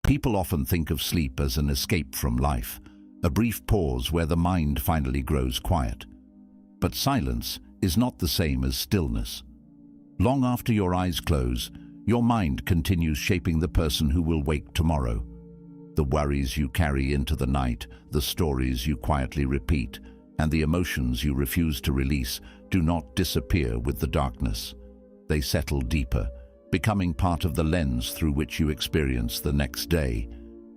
People often think of sleep as an escape from life, a brief pause where the mind finally grows quiet. But silence is not the same as stillness. Long after your eyes close, your mind continues shaping the person who will wake tomorrow. The worries you carry into the night, the stories you quietly repeat, and the emotions you refuse to release do not disappear with the darkness. They settle deeper, becoming part of the lens through which you experience the next day.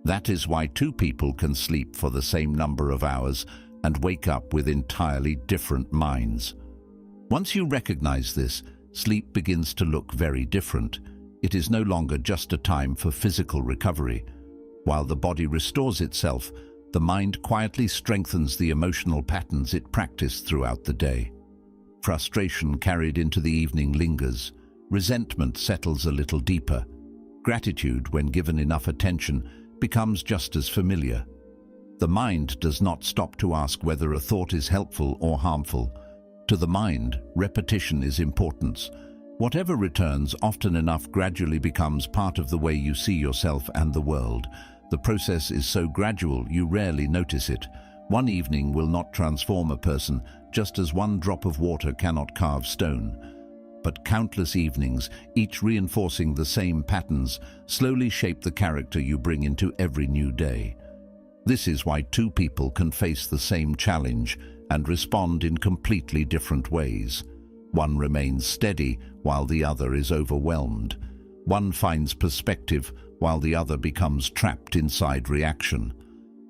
That is why two people can sleep for the same number of hours and wake up with entirely different minds. Once you recognize this, sleep begins to look very different. It is no longer just a time for physical recovery. While the body restores itself, the mind quietly strengthens the emotional patterns it practiced throughout the day. Frustration carried into the evening lingers. Resentment settles a little deeper. Gratitude, when given enough attention, becomes just as familiar. The mind does not stop to ask whether a thought is helpful or harmful. To the mind, repetition is importance. Whatever returns often enough gradually becomes part of the way you see yourself and the world. The process is so gradual you rarely notice it. One evening will not transform a person, just as one drop of water cannot carve stone. But countless evenings, each reinforcing the same patterns, slowly shape the character you bring into every new day. This is why two people can face the same challenge and respond in completely different ways. One remains steady while the other is overwhelmed. One finds perspective while the other becomes trapped inside reaction.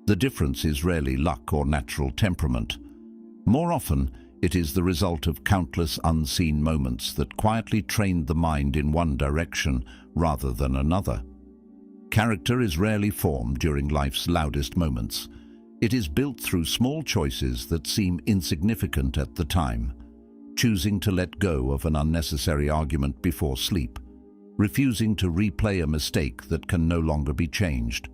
The difference is rarely luck or natural temperament. More often, it is the result of countless unseen moments that quietly trained the mind in one direction rather than another. Character is rarely formed during life's loudest moments. It is built through small choices that seem insignificant at the time. Choosing to let go of an unnecessary argument before sleep. Refusing to replay a mistake that can no longer be changed.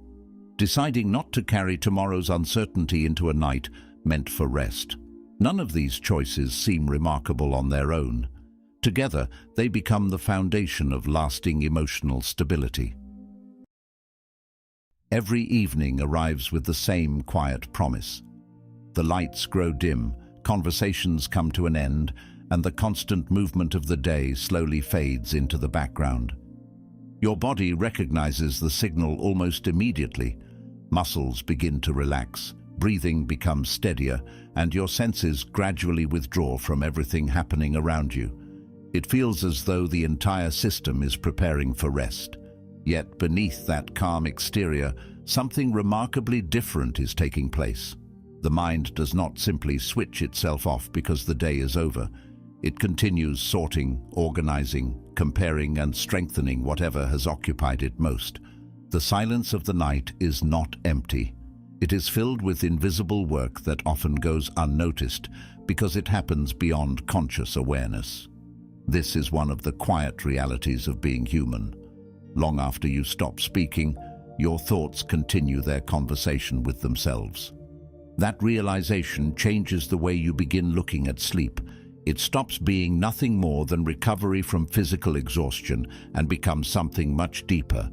Deciding not to carry tomorrow's uncertainty into a night meant for rest. None of these choices seem remarkable on their own. Together, they become the foundation of lasting emotional stability. Every evening arrives with the same quiet promise. The lights grow dim, conversations come to an end, and the constant movement of the day slowly fades into the background. Your body recognizes the signal almost immediately. Muscles begin to relax, breathing becomes steadier, and your senses gradually withdraw from everything happening around you. It feels as though the entire system is preparing for rest. Yet beneath that calm exterior, something remarkably different is taking place. The mind does not simply switch itself off because the day is over. It continues sorting, organizing, comparing and strengthening whatever has occupied it most. The silence of the night is not empty. It is filled with invisible work that often goes unnoticed because it happens beyond conscious awareness. This is one of the quiet realities of being human. Long after you stop speaking, your thoughts continue their conversation with themselves. That realization changes the way you begin looking at sleep. It stops being nothing more than recovery from physical exhaustion and becomes something much deeper.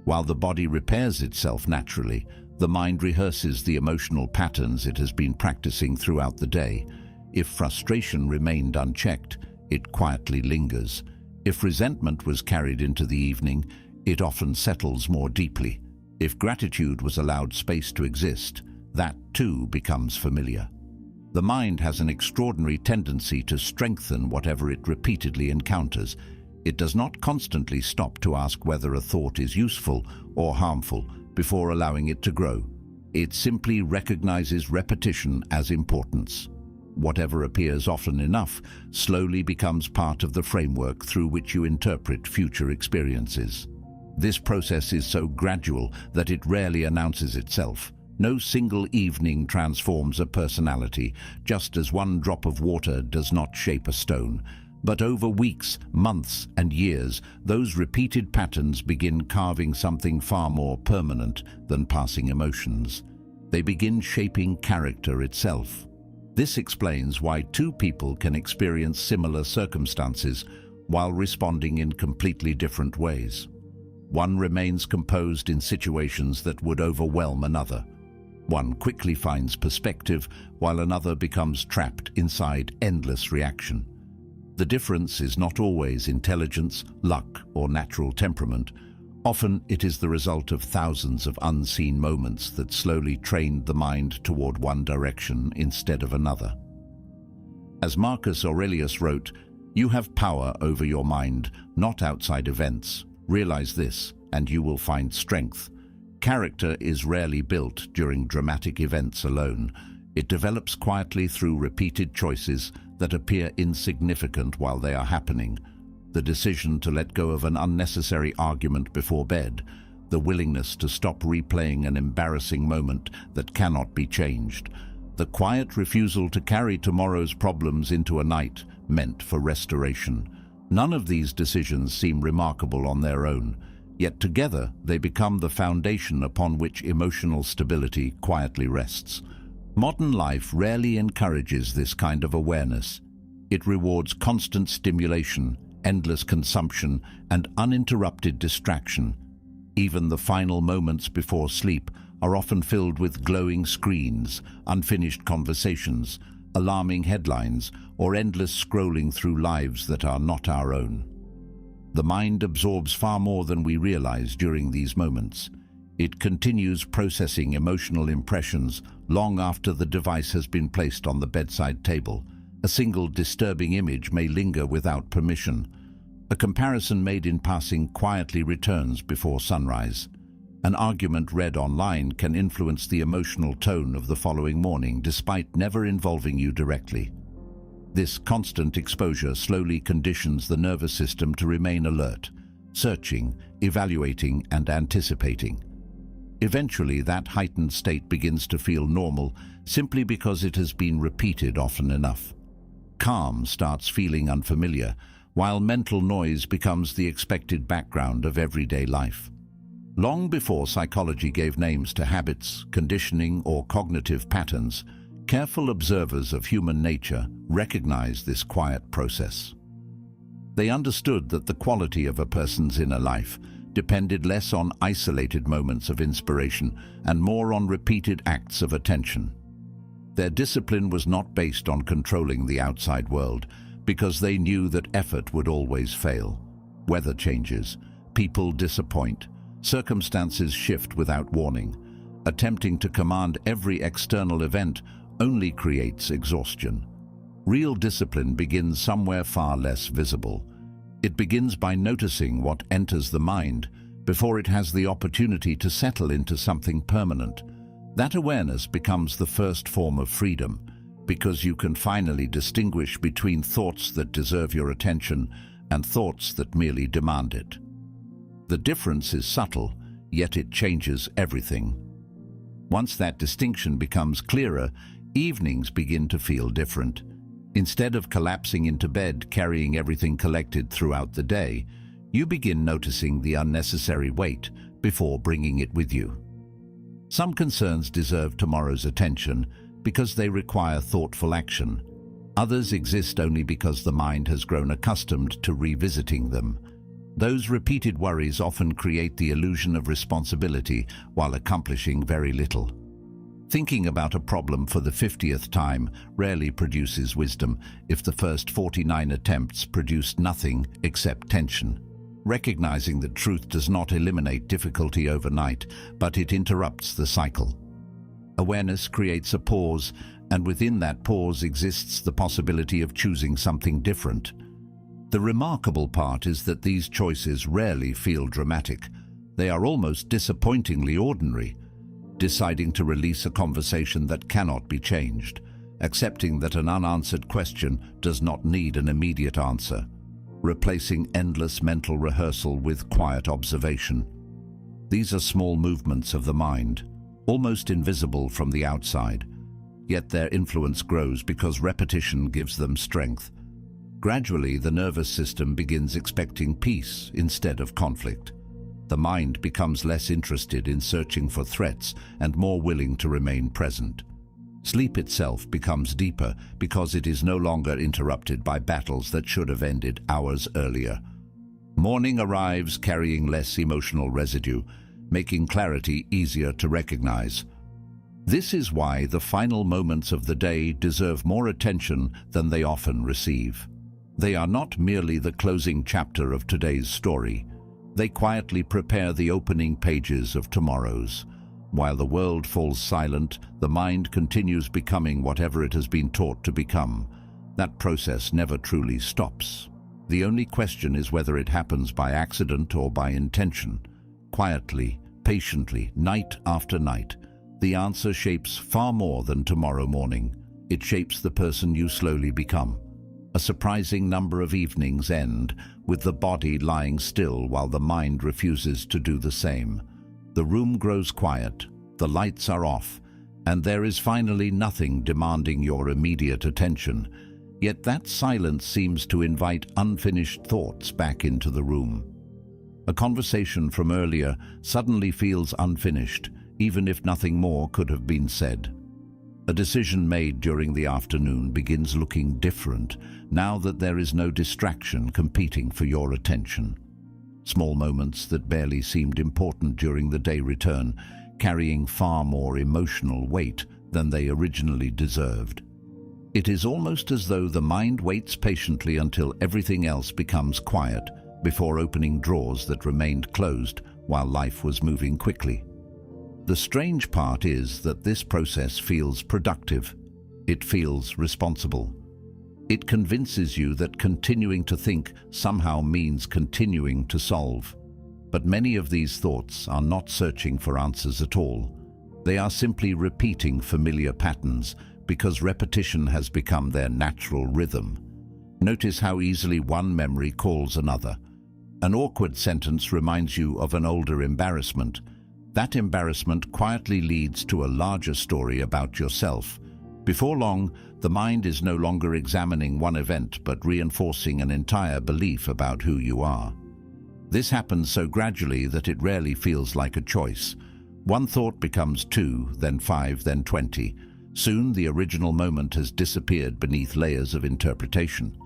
While the body repairs itself naturally, the mind rehearses the emotional patterns it has been practicing throughout the day. If frustration remained unchecked, it quietly lingers. If resentment was carried into the evening, it often settles more deeply. If gratitude was allowed space to exist, that too becomes familiar. The mind has an extraordinary tendency to strengthen whatever it repeatedly encounters. It does not constantly stop to ask whether a thought is useful or harmful before allowing it to grow. It simply recognizes repetition as importance. Whatever appears often enough slowly becomes part of the framework through which you interpret future experiences. This process is so gradual that it rarely announces itself. No single evening transforms a personality, just as one drop of water does not shape a stone. But over weeks, months, and years, those repeated patterns begin carving something far more permanent than passing emotions. They begin shaping character itself. This explains why two people can experience similar circumstances while responding in completely different ways. One remains composed in situations that would overwhelm another. One quickly finds perspective, while another becomes trapped inside endless reaction. The difference is not always intelligence, luck, or natural temperament. Often it is the result of thousands of unseen moments that slowly trained the mind toward one direction instead of another. As Marcus Aurelius wrote, "You have power over your mind, not outside events. Realize this, and you will find strength." Character is rarely built during dramatic events alone. It develops quietly through repeated choices that appear insignificant while they are happening. The decision to let go of an unnecessary argument before bed, the willingness to stop replaying an embarrassing moment that cannot be changed, the quiet refusal to carry tomorrow's problems into a night meant for restoration. None of these decisions seem remarkable on their own, yet together they become the foundation upon which emotional stability quietly rests. Modern life rarely encourages this kind of awareness. It rewards constant stimulation, endless consumption, and uninterrupted distraction. Even the final moments before sleep are often filled with glowing screens, unfinished conversations, alarming headlines, or endless scrolling through lives that are not our own. The mind absorbs far more than we realize during these moments. It continues processing emotional impressions long after the device has been placed on the bedside table. A single disturbing image may linger without permission. A comparison made in passing quietly returns before sunrise. An argument read online can influence the emotional tone of the following morning despite never involving you directly. This constant exposure slowly conditions the nervous system to remain alert, searching, evaluating, and anticipating. Eventually, that heightened state begins to feel normal simply because it has been repeated often enough. Calm starts feeling unfamiliar, while mental noise becomes the expected background of everyday life. Long before psychology gave names to habits, conditioning, or cognitive patterns, careful observers of human nature recognized this quiet process. They understood that the quality of a person's inner life depended less on isolated moments of inspiration and more on repeated acts of attention. Their discipline was not based on controlling the outside world, because they knew that effort would always fail. Weather changes, people disappoint, circumstances shift without warning. Attempting to command every external event only creates exhaustion. Real discipline begins somewhere far less visible. It begins by noticing what enters the mind before it has the opportunity to settle into something permanent. That awareness becomes the first form of freedom, because you can finally distinguish between thoughts that deserve your attention and thoughts that merely demand it. The difference is subtle, yet it changes everything. Once that distinction becomes clearer, evenings begin to feel different. Instead of collapsing into bed carrying everything collected throughout the day, you begin noticing the unnecessary weight before bringing it with you. Some concerns deserve tomorrow's attention because they require thoughtful action. Others exist only because the mind has grown accustomed to revisiting them. Those repeated worries often create the illusion of responsibility while accomplishing very little. Thinking about a problem for the 50th time rarely produces wisdom if the first 49 attempts produced nothing except tension. Recognizing the truth does not eliminate difficulty overnight, but it interrupts the cycle. Awareness creates a pause, and within that pause exists the possibility of choosing something different. The remarkable part is that these choices rarely feel dramatic. They are almost disappointingly ordinary. Deciding to release a conversation that cannot be changed. Accepting that an unanswered question does not need an immediate answer. Replacing endless mental rehearsal with quiet observation. These are small movements of the mind, almost invisible from the outside. Yet their influence grows because repetition gives them strength. Gradually, the nervous system begins expecting peace instead of conflict. The mind becomes less interested in searching for threats and more willing to remain present. Sleep itself becomes deeper because it is no longer interrupted by battles that should have ended hours earlier. Morning arrives carrying less emotional residue, making clarity easier to recognize. This is why the final moments of the day deserve more attention than they often receive. They are not merely the closing chapter of today's story. They quietly prepare the opening pages of tomorrow's. While the world falls silent, the mind continues becoming whatever it has been taught to become. That process never truly stops. The only question is whether it happens by accident or by intention. Quietly, patiently, night after night, the answer shapes far more than tomorrow morning. It shapes the person you slowly become. A surprising number of evenings end with the body lying still while the mind refuses to do the same. The room grows quiet, the lights are off, and there is finally nothing demanding your immediate attention. Yet that silence seems to invite unfinished thoughts back into the room. A conversation from earlier suddenly feels unfinished, even if nothing more could have been said. A decision made during the afternoon begins looking different now that there is no distraction competing for your attention. Small moments that barely seemed important during the day return, carrying far more emotional weight than they originally deserved. It is almost as though the mind waits patiently until everything else becomes quiet before opening drawers that remained closed while life was moving quickly. The strange part is that this process feels productive. It feels responsible. It convinces you that continuing to think somehow means continuing to solve. But many of these thoughts are not searching for answers at all. They are simply repeating familiar patterns because repetition has become their natural rhythm. Notice how easily one memory calls another. An awkward sentence reminds you of an older embarrassment. That embarrassment quietly leads to a larger story about yourself. Before long, the mind is no longer examining one event but reinforcing an entire belief about who you are. This happens so gradually that it rarely feels like a choice. One thought becomes 2, then 5, then 20. Soon the original moment has disappeared beneath layers of interpretation.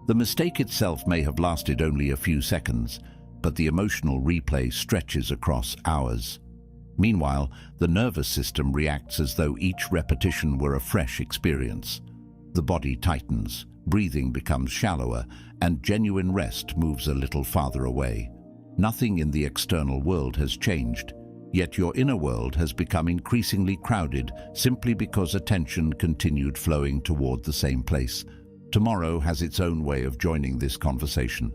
The mistake itself may have lasted only a few seconds, but the emotional replay stretches across hours. Meanwhile, the nervous system reacts as though each repetition were a fresh experience. The body tightens, breathing becomes shallower, and genuine rest moves a little farther away. Nothing in the external world has changed, yet your inner world has become increasingly crowded simply because attention continued flowing toward the same place. Tomorrow has its own way of joining this conversation.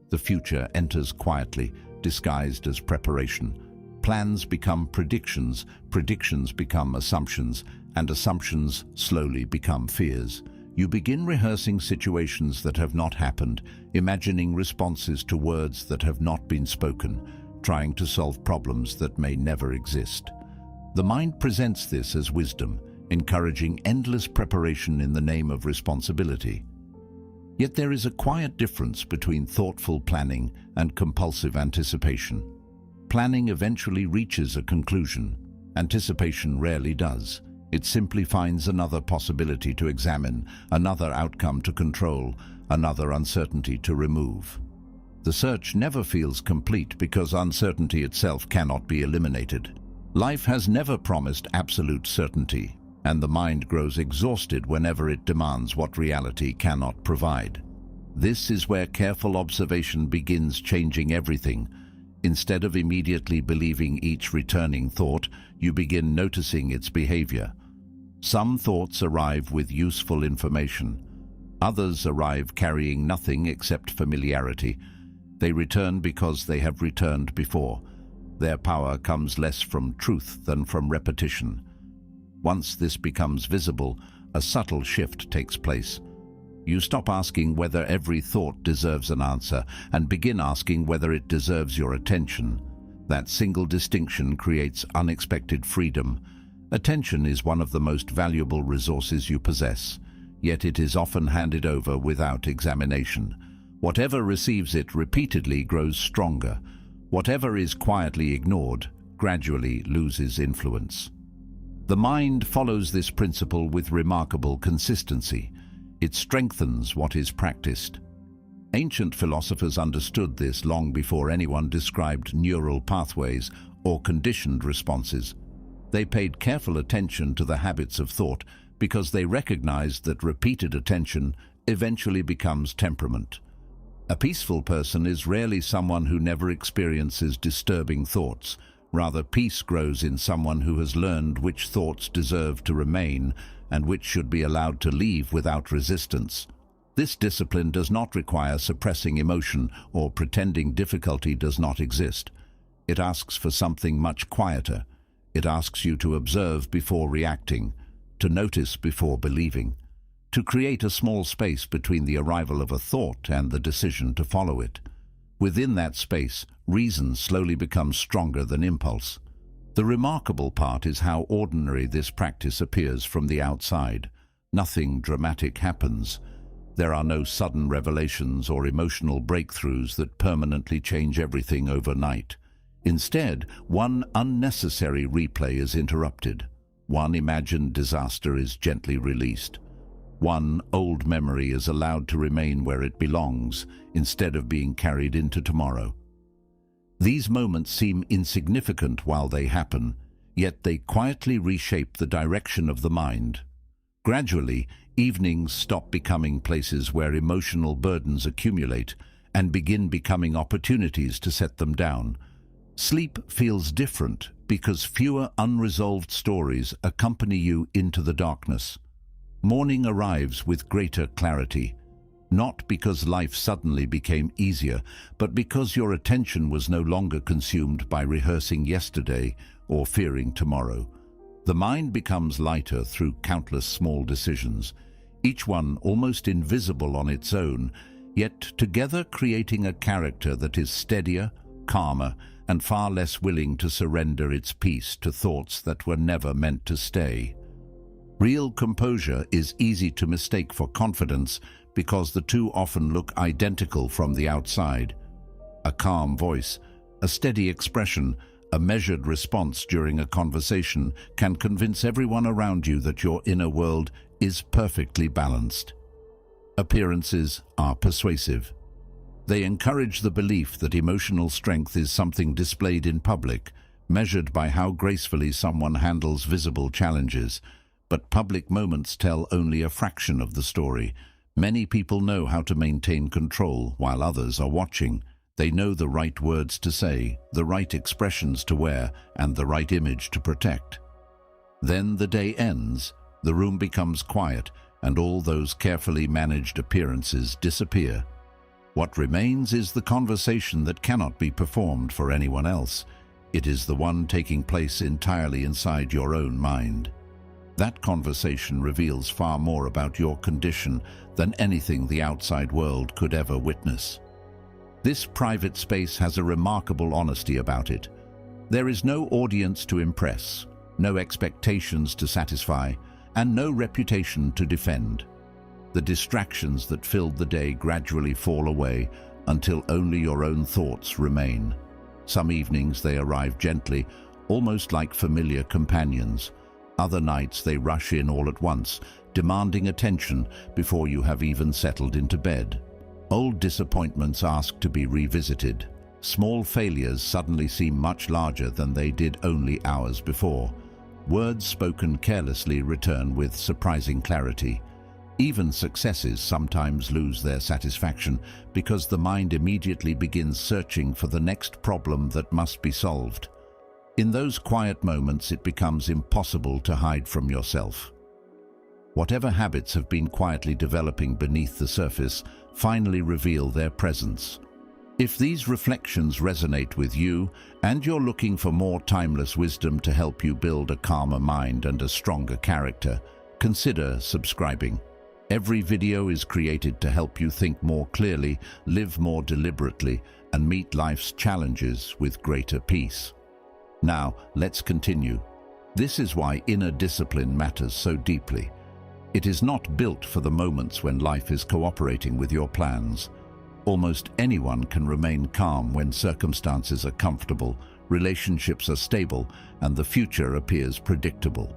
The future enters quietly, disguised as preparation. Plans become predictions, predictions become assumptions, and assumptions slowly become fears. You begin rehearsing situations that have not happened, imagining responses to words that have not been spoken, trying to solve problems that may never exist. The mind presents this as wisdom, encouraging endless preparation in the name of responsibility. Yet there is a quiet difference between thoughtful planning and compulsive anticipation. Planning eventually reaches a conclusion. Anticipation rarely does. It simply finds another possibility to examine, another outcome to control, another uncertainty to remove. The search never feels complete because uncertainty itself cannot be eliminated. Life has never promised absolute certainty, and the mind grows exhausted whenever it demands what reality cannot provide. This is where careful observation begins changing everything. Instead of immediately believing each returning thought, you begin noticing its behavior. Some thoughts arrive with useful information. Others arrive carrying nothing except familiarity. They return because they have returned before. Their power comes less from truth than from repetition. Once this becomes visible, a subtle shift takes place. You stop asking whether every thought deserves an answer and begin asking whether it deserves your attention. That single distinction creates unexpected freedom. Attention is one of the most valuable resources you possess, yet it is often handed over without examination. Whatever receives it repeatedly grows stronger. Whatever is quietly ignored gradually loses influence. The mind follows this principle with remarkable consistency. It strengthens what is practiced. Ancient philosophers understood this long before anyone described neural pathways or conditioned responses. They paid careful attention to the habits of thought because they recognized that repeated attention eventually becomes temperament. A peaceful person is rarely someone who never experiences disturbing thoughts. Rather, peace grows in someone who has learned which thoughts deserve to remain and which should be allowed to leave without resistance. This discipline does not require suppressing emotion or pretending difficulty does not exist. It asks for something much quieter. It asks you to observe before reacting, to notice before believing, to create a small space between the arrival of a thought and the decision to follow it. Within that space, reason slowly becomes stronger than impulse. The remarkable part is how ordinary this practice appears from the outside. Nothing dramatic happens. There are no sudden revelations or emotional breakthroughs that permanently change everything overnight. Instead, one unnecessary replay is interrupted. One imagined disaster is gently released. One old memory is allowed to remain where it belongs, instead of being carried into tomorrow. These moments seem insignificant while they happen, yet they quietly reshape the direction of the mind. Gradually, evenings stop becoming places where emotional burdens accumulate and begin becoming opportunities to set them down. Sleep feels different because fewer unresolved stories accompany you into the darkness. Morning arrives with greater clarity, not because life suddenly became easier, but because your attention was no longer consumed by rehearsing yesterday or fearing tomorrow. The mind becomes lighter through countless small decisions, each one almost invisible on its own, yet together creating a character that is steadier, calmer, and far less willing to surrender its peace to thoughts that were never meant to stay. Real composure is easy to mistake for confidence because the two often look identical from the outside. A calm voice, a steady expression, a measured response during a conversation can convince everyone around you that your inner world is perfectly balanced. Appearances are persuasive. They encourage the belief that emotional strength is something displayed in public, measured by how gracefully someone handles visible challenges. But public moments tell only a fraction of the story. Many people know how to maintain control while others are watching. They know the right words to say, the right expressions to wear, and the right image to protect. Then the day ends, the room becomes quiet, and all those carefully managed appearances disappear. What remains is the conversation that cannot be performed for anyone else. It is the one taking place entirely inside your own mind. That conversation reveals far more about your condition than anything the outside world could ever witness. This private space has a remarkable honesty about it. There is no audience to impress, no expectations to satisfy, and no reputation to defend. The distractions that filled the day gradually fall away until only your own thoughts remain. Some evenings they arrive gently, almost like familiar companions. Other nights they rush in all at once, demanding attention before you have even settled into bed. Old disappointments ask to be revisited. Small failures suddenly seem much larger than they did only hours before. Words spoken carelessly return with surprising clarity. Even successes sometimes lose their satisfaction because the mind immediately begins searching for the next problem that must be solved. In those quiet moments, it becomes impossible to hide from yourself. Whatever habits have been quietly developing beneath the surface finally reveal their presence. If these reflections resonate with you and you're looking for more timeless wisdom to help you build a calmer mind and a stronger character, consider subscribing. Every video is created to help you think more clearly, live more deliberately, and meet life's challenges with greater peace. Now, let's continue. This is why inner discipline matters so deeply. It is not built for the moments when life is cooperating with your plans. Almost anyone can remain calm when circumstances are comfortable, relationships are stable, and the future appears predictable.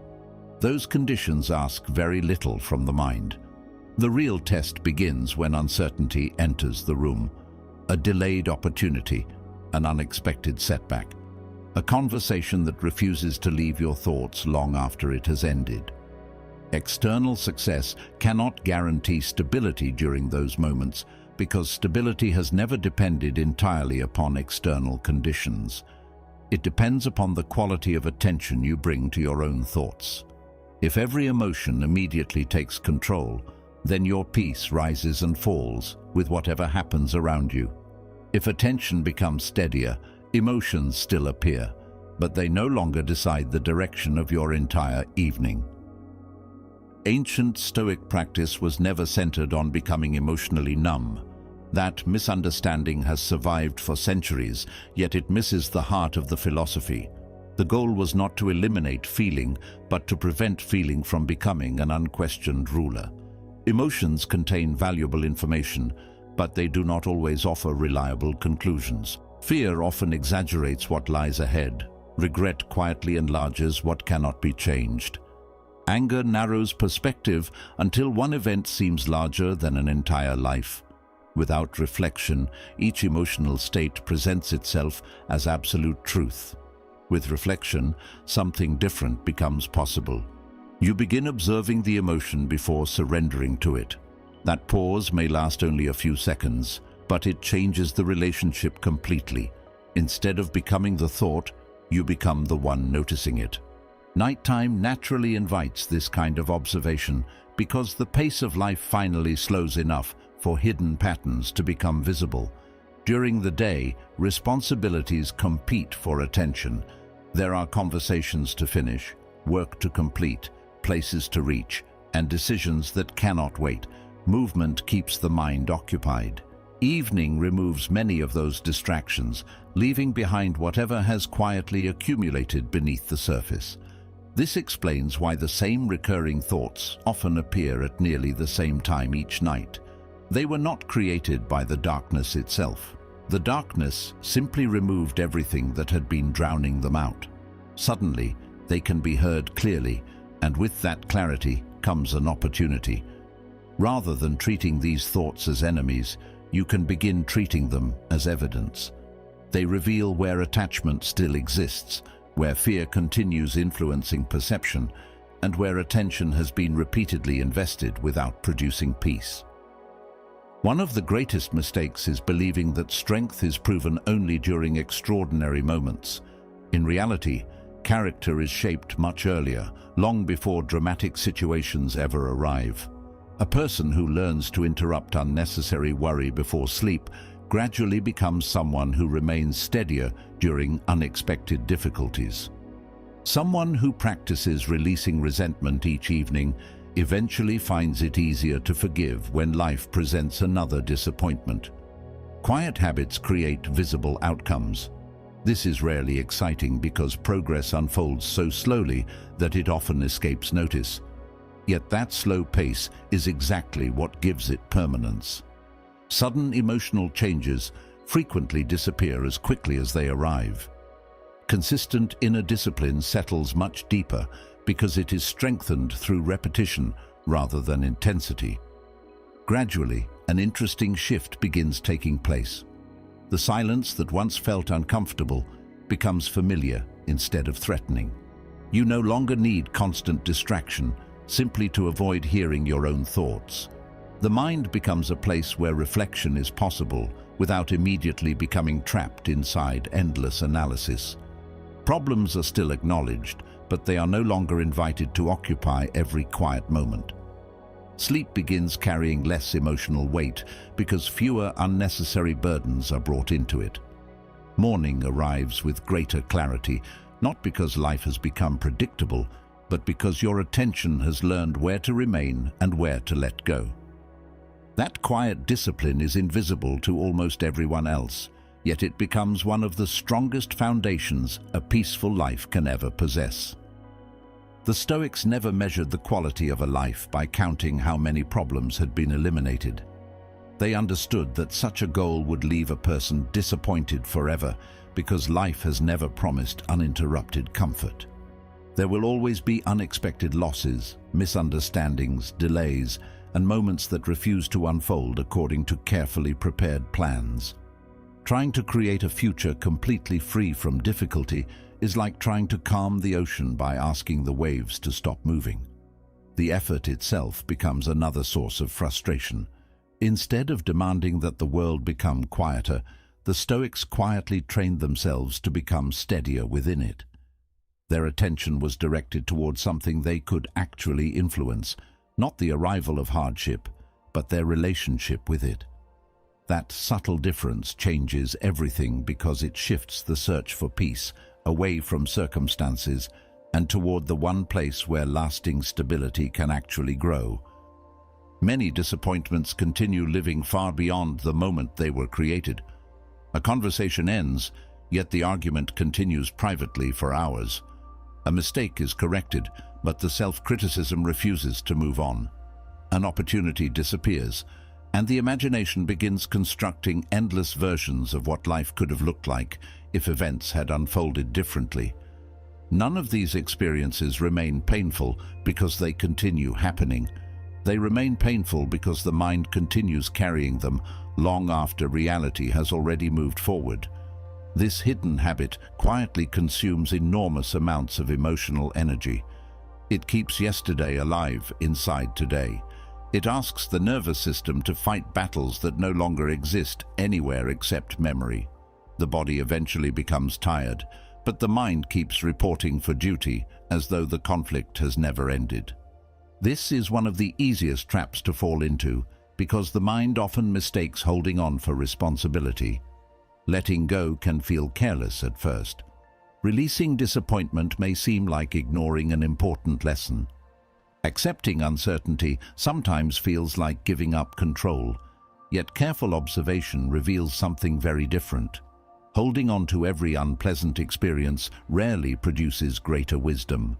Those conditions ask very little from the mind. The real test begins when uncertainty enters the room. A delayed opportunity, an unexpected setback, a conversation that refuses to leave your thoughts long after it has ended. External success cannot guarantee stability during those moments because stability has never depended entirely upon external conditions. It depends upon the quality of attention you bring to your own thoughts. If every emotion immediately takes control, then your peace rises and falls with whatever happens around you. If attention becomes steadier, emotions still appear, but they no longer decide the direction of your entire evening. Ancient Stoic practice was never centered on becoming emotionally numb. That misunderstanding has survived for centuries, yet it misses the heart of the philosophy. The goal was not to eliminate feeling, but to prevent feeling from becoming an unquestioned ruler. Emotions contain valuable information, but they do not always offer reliable conclusions. Fear often exaggerates what lies ahead. Regret quietly enlarges what cannot be changed. Anger narrows perspective until one event seems larger than an entire life. Without reflection, each emotional state presents itself as absolute truth. With reflection, something different becomes possible. You begin observing the emotion before surrendering to it. That pause may last only a few seconds, but it changes the relationship completely. Instead of becoming the thought, you become the one noticing it. Nighttime naturally invites this kind of observation because the pace of life finally slows enough for hidden patterns to become visible. During the day, responsibilities compete for attention. There are conversations to finish, work to complete, places to reach, and decisions that cannot wait. Movement keeps the mind occupied. Evening removes many of those distractions, leaving behind whatever has quietly accumulated beneath the surface. This explains why the same recurring thoughts often appear at nearly the same time each night. They were not created by the darkness itself. The darkness simply removed everything that had been drowning them out. Suddenly, they can be heard clearly, and with that clarity comes an opportunity. Rather than treating these thoughts as enemies, you can begin treating them as evidence. They reveal where attachment still exists, where fear continues influencing perception, and where attention has been repeatedly invested without producing peace. One of the greatest mistakes is believing that strength is proven only during extraordinary moments. In reality, character is shaped much earlier, long before dramatic situations ever arrive. A person who learns to interrupt unnecessary worry before sleep gradually becomes someone who remains steadier during unexpected difficulties. Someone who practices releasing resentment each evening eventually finds it easier to forgive when life presents another disappointment. Quiet habits create visible outcomes. This is rarely exciting because progress unfolds so slowly that it often escapes notice. Yet that slow pace is exactly what gives it permanence. Sudden emotional changes frequently disappear as quickly as they arrive. Consistent inner discipline settles much deeper because it is strengthened through repetition rather than intensity. Gradually, an interesting shift begins taking place. The silence that once felt uncomfortable becomes familiar instead of threatening. You no longer need constant distraction simply to avoid hearing your own thoughts. The mind becomes a place where reflection is possible without immediately becoming trapped inside endless analysis. Problems are still acknowledged, but they are no longer invited to occupy every quiet moment. Sleep begins carrying less emotional weight because fewer unnecessary burdens are brought into it. Morning arrives with greater clarity, not because life has become predictable, but because your attention has learned where to remain and where to let go. That quiet discipline is invisible to almost everyone else, yet it becomes one of the strongest foundations a peaceful life can ever possess. The Stoics never measured the quality of a life by counting how many problems had been eliminated. They understood that such a goal would leave a person disappointed forever because life has never promised uninterrupted comfort. There will always be unexpected losses, misunderstandings, delays, and moments that refuse to unfold according to carefully prepared plans. Trying to create a future completely free from difficulty is like trying to calm the ocean by asking the waves to stop moving. The effort itself becomes another source of frustration. Instead of demanding that the world become quieter, the Stoics quietly trained themselves to become steadier within it. Their attention was directed towards something they could actually influence, not the arrival of hardship, but their relationship with it. That subtle difference changes everything because it shifts the search for peace away from circumstances and toward the one place where lasting stability can actually grow. Many disappointments continue living far beyond the moment they were created. A conversation ends, yet the argument continues privately for hours. A mistake is corrected, but the self-criticism refuses to move on. An opportunity disappears, and the imagination begins constructing endless versions of what life could have looked like if events had unfolded differently. None of these experiences remain painful because they continue happening. They remain painful because the mind continues carrying them long after reality has already moved forward. This hidden habit quietly consumes enormous amounts of emotional energy. It keeps yesterday alive inside today. It asks the nervous system to fight battles that no longer exist anywhere except memory. The body eventually becomes tired, but the mind keeps reporting for duty as though the conflict has never ended. This is one of the easiest traps to fall into because the mind often mistakes holding on for responsibility. Letting go can feel careless at first. Releasing disappointment may seem like ignoring an important lesson. Accepting uncertainty sometimes feels like giving up control, yet careful observation reveals something very different. Holding on to every unpleasant experience rarely produces greater wisdom.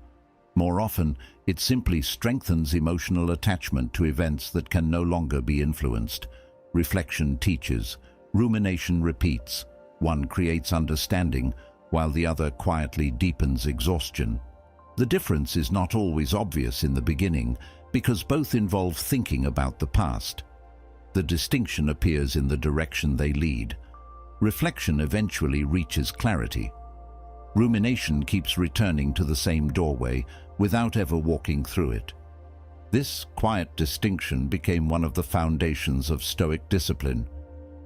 More often, it simply strengthens emotional attachment to events that can no longer be influenced. Reflection teaches, rumination repeats. One creates understanding, while the other quietly deepens exhaustion. The difference is not always obvious in the beginning, because both involve thinking about the past. The distinction appears in the direction they lead. Reflection eventually reaches clarity. Rumination keeps returning to the same doorway without ever walking through it. This quiet distinction became one of the foundations of Stoic discipline.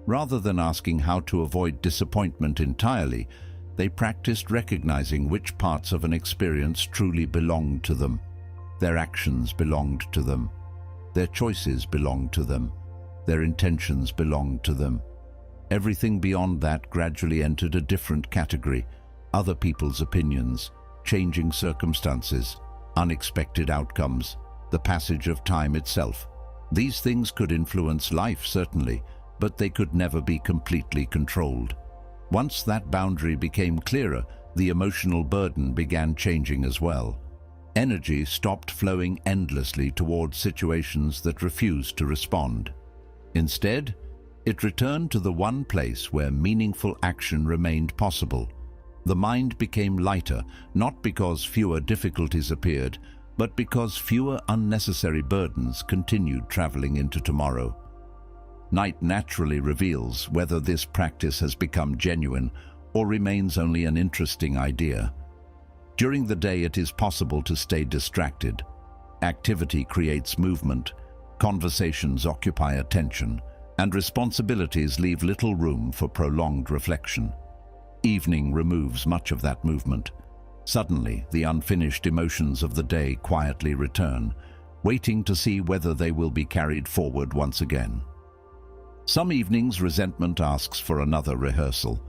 Rather than asking how to avoid disappointment entirely, they practiced recognizing which parts of an experience truly belonged to them. Their actions belonged to them. Their choices belonged to them. Their intentions belonged to them. Everything beyond that gradually entered a different category: other people's opinions, changing circumstances, unexpected outcomes, the passage of time itself. These things could influence life, certainly, but they could never be completely controlled. Once that boundary became clearer, the emotional burden began changing as well. Energy stopped flowing endlessly towards situations that refused to respond. Instead, it returned to the one place where meaningful action remained possible. The mind became lighter, not because fewer difficulties appeared, but because fewer unnecessary burdens continued traveling into tomorrow. Night naturally reveals whether this practice has become genuine or remains only an interesting idea. During the day, it is possible to stay distracted. Activity creates movement, conversations occupy attention, and responsibilities leave little room for prolonged reflection. Evening removes much of that movement. Suddenly, the unfinished emotions of the day quietly return, waiting to see whether they will be carried forward once again. Some evenings, resentment asks for another rehearsal.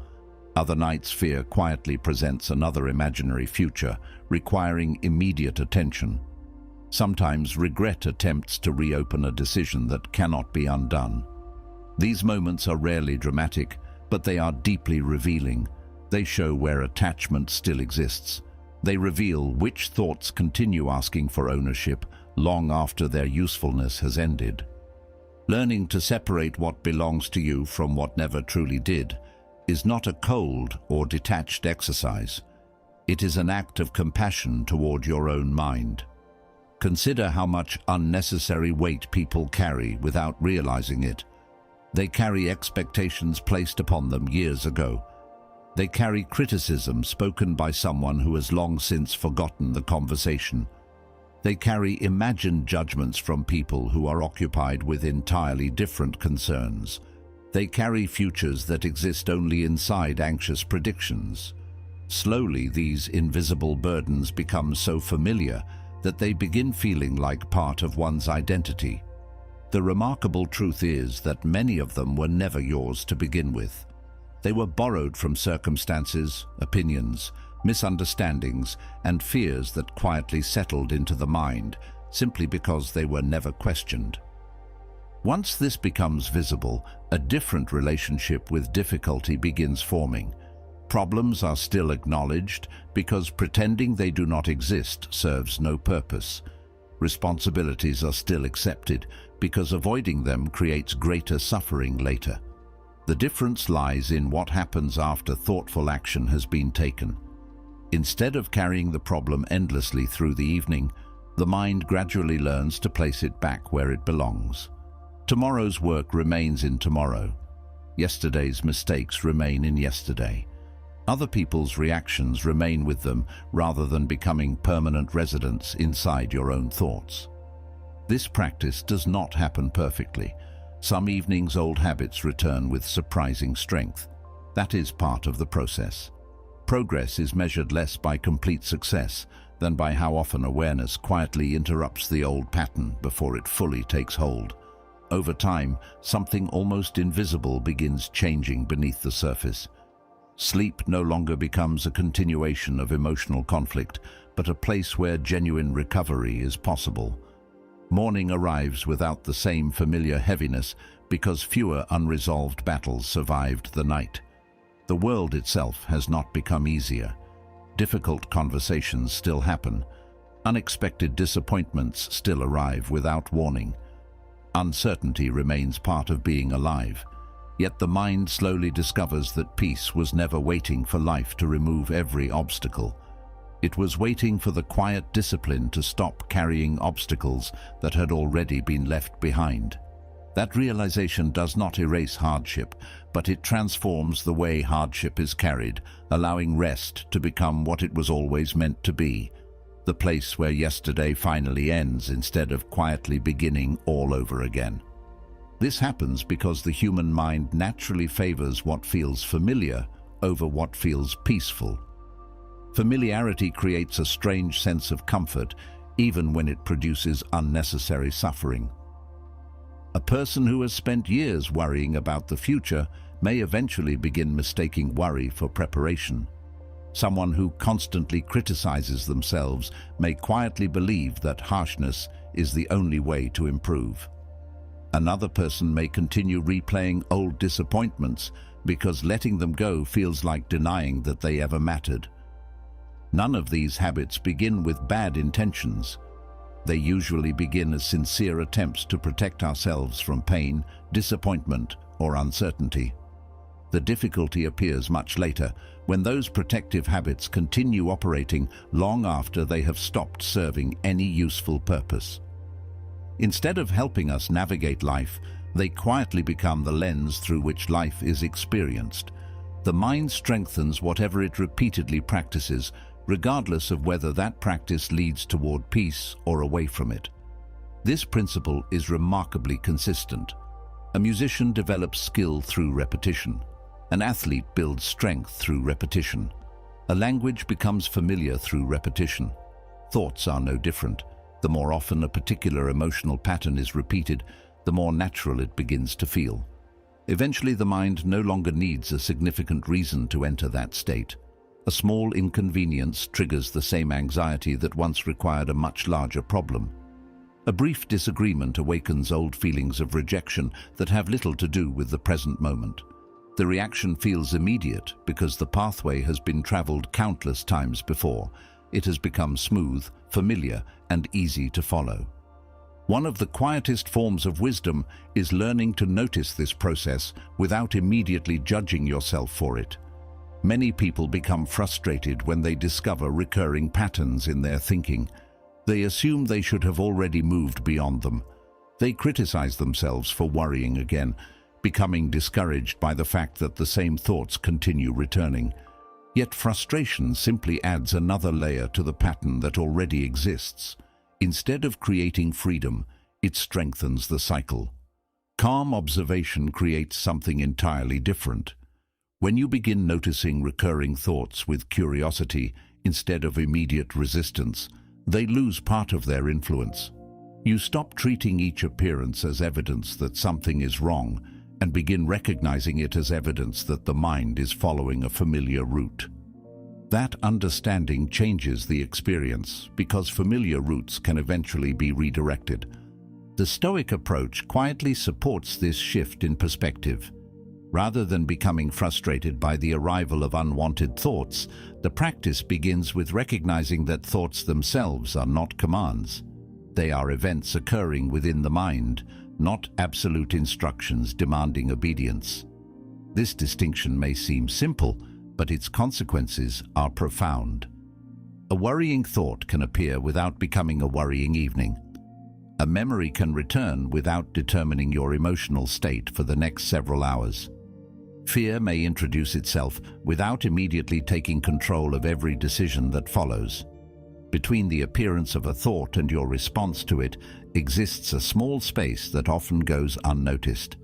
Other nights, fear quietly presents another imaginary future, requiring immediate attention. Sometimes regret attempts to reopen a decision that cannot be undone. These moments are rarely dramatic, but they are deeply revealing. They show where attachment still exists. They reveal which thoughts continue asking for ownership long after their usefulness has ended. Learning to separate what belongs to you from what never truly did is not a cold or detached exercise. It is an act of compassion toward your own mind. Consider how much unnecessary weight people carry without realizing it. They carry expectations placed upon them years ago. They carry criticism spoken by someone who has long since forgotten the conversation. They carry imagined judgments from people who are occupied with entirely different concerns. They carry futures that exist only inside anxious predictions. Slowly, these invisible burdens become so familiar that they begin feeling like part of one's identity. The remarkable truth is that many of them were never yours to begin with. They were borrowed from circumstances, opinions, misunderstandings, and fears that quietly settled into the mind simply because they were never questioned. Once this becomes visible, a different relationship with difficulty begins forming. Problems are still acknowledged because pretending they do not exist serves no purpose. Responsibilities are still accepted because avoiding them creates greater suffering later. The difference lies in what happens after thoughtful action has been taken. Instead of carrying the problem endlessly through the evening, the mind gradually learns to place it back where it belongs. Tomorrow's work remains in tomorrow. Yesterday's mistakes remain in yesterday. Other people's reactions remain with them rather than becoming permanent residents inside your own thoughts. This practice does not happen perfectly. Some evenings old habits return with surprising strength. That is part of the process. Progress is measured less by complete success than by how often awareness quietly interrupts the old pattern before it fully takes hold. Over time, something almost invisible begins changing beneath the surface. Sleep no longer becomes a continuation of emotional conflict, but a place where genuine recovery is possible. Morning arrives without the same familiar heaviness because fewer unresolved battles survived the night. The world itself has not become easier. Difficult conversations still happen. Unexpected disappointments still arrive without warning. Uncertainty remains part of being alive. Yet the mind slowly discovers that peace was never waiting for life to remove every obstacle. It was waiting for the quiet discipline to stop carrying obstacles that had already been left behind. That realization does not erase hardship, but it transforms the way hardship is carried, allowing rest to become what it was always meant to be, the place where yesterday finally ends instead of quietly beginning all over again. This happens because the human mind naturally favors what feels familiar over what feels peaceful. Familiarity creates a strange sense of comfort, even when it produces unnecessary suffering. A person who has spent years worrying about the future may eventually begin mistaking worry for preparation. Someone who constantly criticizes themselves may quietly believe that harshness is the only way to improve. Another person may continue replaying old disappointments because letting them go feels like denying that they ever mattered. None of these habits begin with bad intentions. They usually begin as sincere attempts to protect ourselves from pain, disappointment, or uncertainty. The difficulty appears much later, when those protective habits continue operating long after they have stopped serving any useful purpose. Instead of helping us navigate life, they quietly become the lens through which life is experienced. The mind strengthens whatever it repeatedly practices, regardless of whether that practice leads toward peace or away from it. This principle is remarkably consistent. A musician develops skill through repetition. An athlete builds strength through repetition. A language becomes familiar through repetition. Thoughts are no different. The more often a particular emotional pattern is repeated, the more natural it begins to feel. Eventually, the mind no longer needs a significant reason to enter that state. A small inconvenience triggers the same anxiety that once required a much larger problem. A brief disagreement awakens old feelings of rejection that have little to do with the present moment. The reaction feels immediate because the pathway has been traveled countless times before. It has become smooth, familiar, and easy to follow. One of the quietest forms of wisdom is learning to notice this process without immediately judging yourself for it. Many people become frustrated when they discover recurring patterns in their thinking. They assume they should have already moved beyond them. They criticize themselves for worrying again, becoming discouraged by the fact that the same thoughts continue returning. Yet frustration simply adds another layer to the pattern that already exists. Instead of creating freedom, it strengthens the cycle. Calm observation creates something entirely different. When you begin noticing recurring thoughts with curiosity instead of immediate resistance, they lose part of their influence. You stop treating each appearance as evidence that something is wrong and begin recognizing it as evidence that the mind is following a familiar route. That understanding changes the experience because familiar routes can eventually be redirected. The Stoic approach quietly supports this shift in perspective. Rather than becoming frustrated by the arrival of unwanted thoughts, the practice begins with recognizing that thoughts themselves are not commands. They are events occurring within the mind, not absolute instructions demanding obedience. This distinction may seem simple, but its consequences are profound. A worrying thought can appear without becoming a worrying evening. A memory can return without determining your emotional state for the next several hours. Fear may introduce itself without immediately taking control of every decision that follows. Between the appearance of a thought and your response to it exists a small space that often goes unnoticed.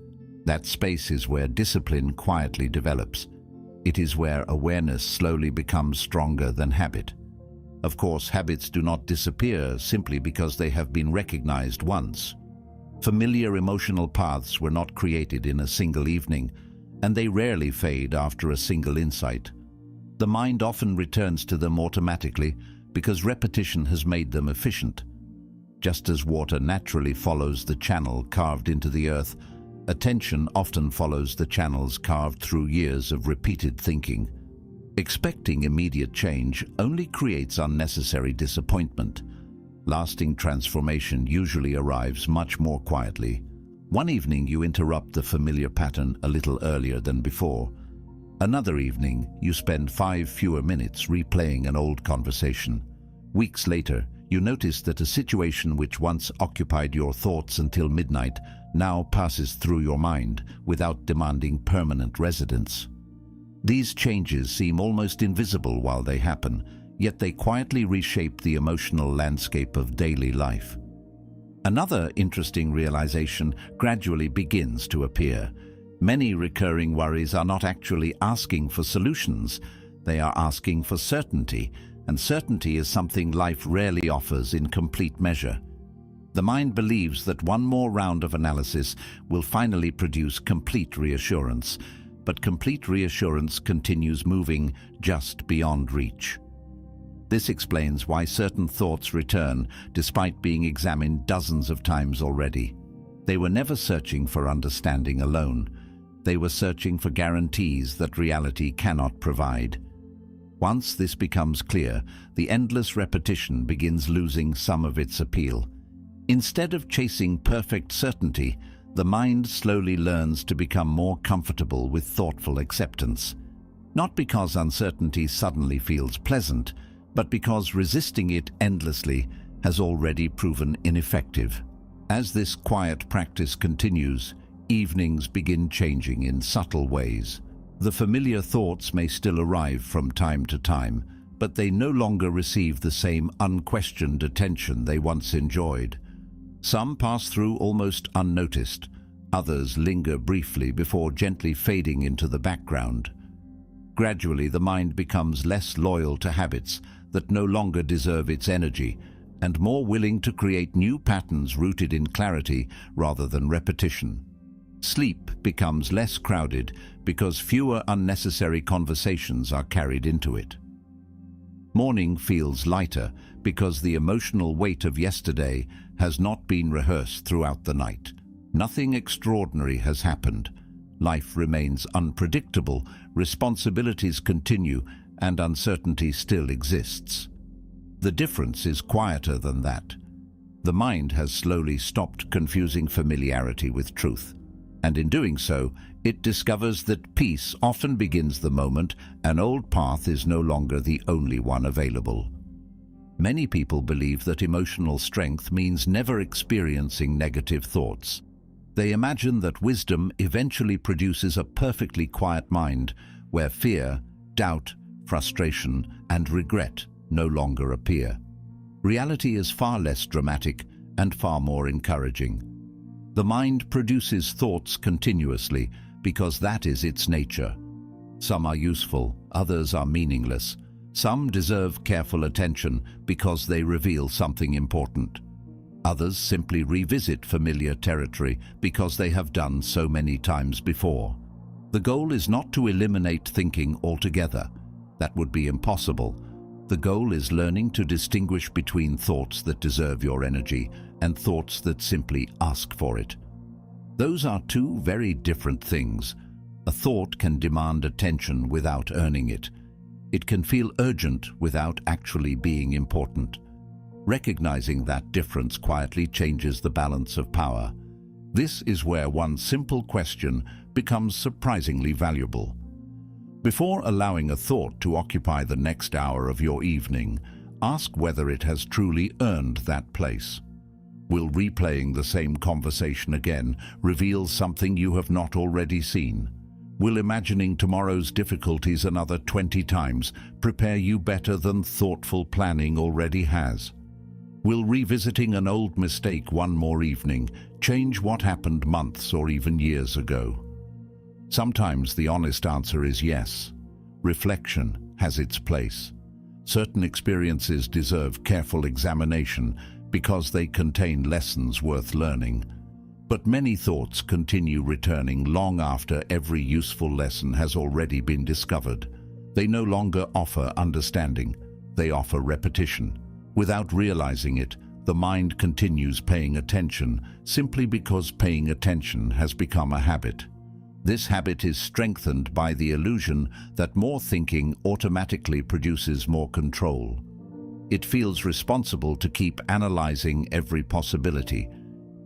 That space is where discipline quietly develops. It is where awareness slowly becomes stronger than habit. Of course, habits do not disappear simply because they have been recognized once. Familiar emotional paths were not created in a single evening, and they rarely fade after a single insight. The mind often returns to them automatically because repetition has made them efficient. Just as water naturally follows the channel carved into the earth, attention often follows the channels carved through years of repeated thinking. Expecting immediate change only creates unnecessary disappointment. Lasting transformation usually arrives much more quietly. One evening you interrupt the familiar pattern a little earlier than before. Another evening you spend 5 fewer minutes replaying an old conversation. Weeks later, you notice that a situation which once occupied your thoughts until midnight now passes through your mind without demanding permanent residence. These changes seem almost invisible while they happen, yet they quietly reshape the emotional landscape of daily life. Another interesting realization gradually begins to appear. Many recurring worries are not actually asking for solutions, they are asking for certainty, and certainty is something life rarely offers in complete measure. The mind believes that one more round of analysis will finally produce complete reassurance, but complete reassurance continues moving just beyond reach. This explains why certain thoughts return despite being examined dozens of times already. They were never searching for understanding alone. They were searching for guarantees that reality cannot provide. Once this becomes clear, the endless repetition begins losing some of its appeal. Instead of chasing perfect certainty, the mind slowly learns to become more comfortable with thoughtful acceptance. Not because uncertainty suddenly feels pleasant, but because resisting it endlessly has already proven ineffective. As this quiet practice continues, evenings begin changing in subtle ways. The familiar thoughts may still arrive from time to time, but they no longer receive the same unquestioned attention they once enjoyed. Some pass through almost unnoticed, others linger briefly before gently fading into the background. Gradually, the mind becomes less loyal to habits that no longer deserve its energy, and more willing to create new patterns rooted in clarity rather than repetition. Sleep becomes less crowded because fewer unnecessary conversations are carried into it. Morning feels lighter because the emotional weight of yesterday has not been rehearsed throughout the night. Nothing extraordinary has happened. Life remains unpredictable, responsibilities continue, and uncertainty still exists. The difference is quieter than that. The mind has slowly stopped confusing familiarity with truth, and in doing so, it discovers that peace often begins the moment an old path is no longer the only one available. Many people believe that emotional strength means never experiencing negative thoughts. They imagine that wisdom eventually produces a perfectly quiet mind where fear, doubt, frustration, and regret no longer appear. Reality is far less dramatic and far more encouraging. The mind produces thoughts continuously because that is its nature. Some are useful, others are meaningless. Some deserve careful attention because they reveal something important. Others simply revisit familiar territory because they have done so many times before. The goal is not to eliminate thinking altogether. That would be impossible. The goal is learning to distinguish between thoughts that deserve your energy and thoughts that simply ask for it. Those are two very different things. A thought can demand attention without earning it. It can feel urgent without actually being important. Recognizing that difference quietly changes the balance of power. This is where one simple question becomes surprisingly valuable. Before allowing a thought to occupy the next hour of your evening, ask whether it has truly earned that place. Will replaying the same conversation again reveal something you have not already seen? Will imagining tomorrow's difficulties another 20 times prepare you better than thoughtful planning already has? Will revisiting an old mistake one more evening change what happened months or even years ago? Sometimes the honest answer is yes. Reflection has its place. Certain experiences deserve careful examination because they contain lessons worth learning. But many thoughts continue returning long after every useful lesson has already been discovered. They no longer offer understanding, they offer repetition. Without realizing it, the mind continues paying attention simply because paying attention has become a habit. This habit is strengthened by the illusion that more thinking automatically produces more control. It feels responsible to keep analyzing every possibility.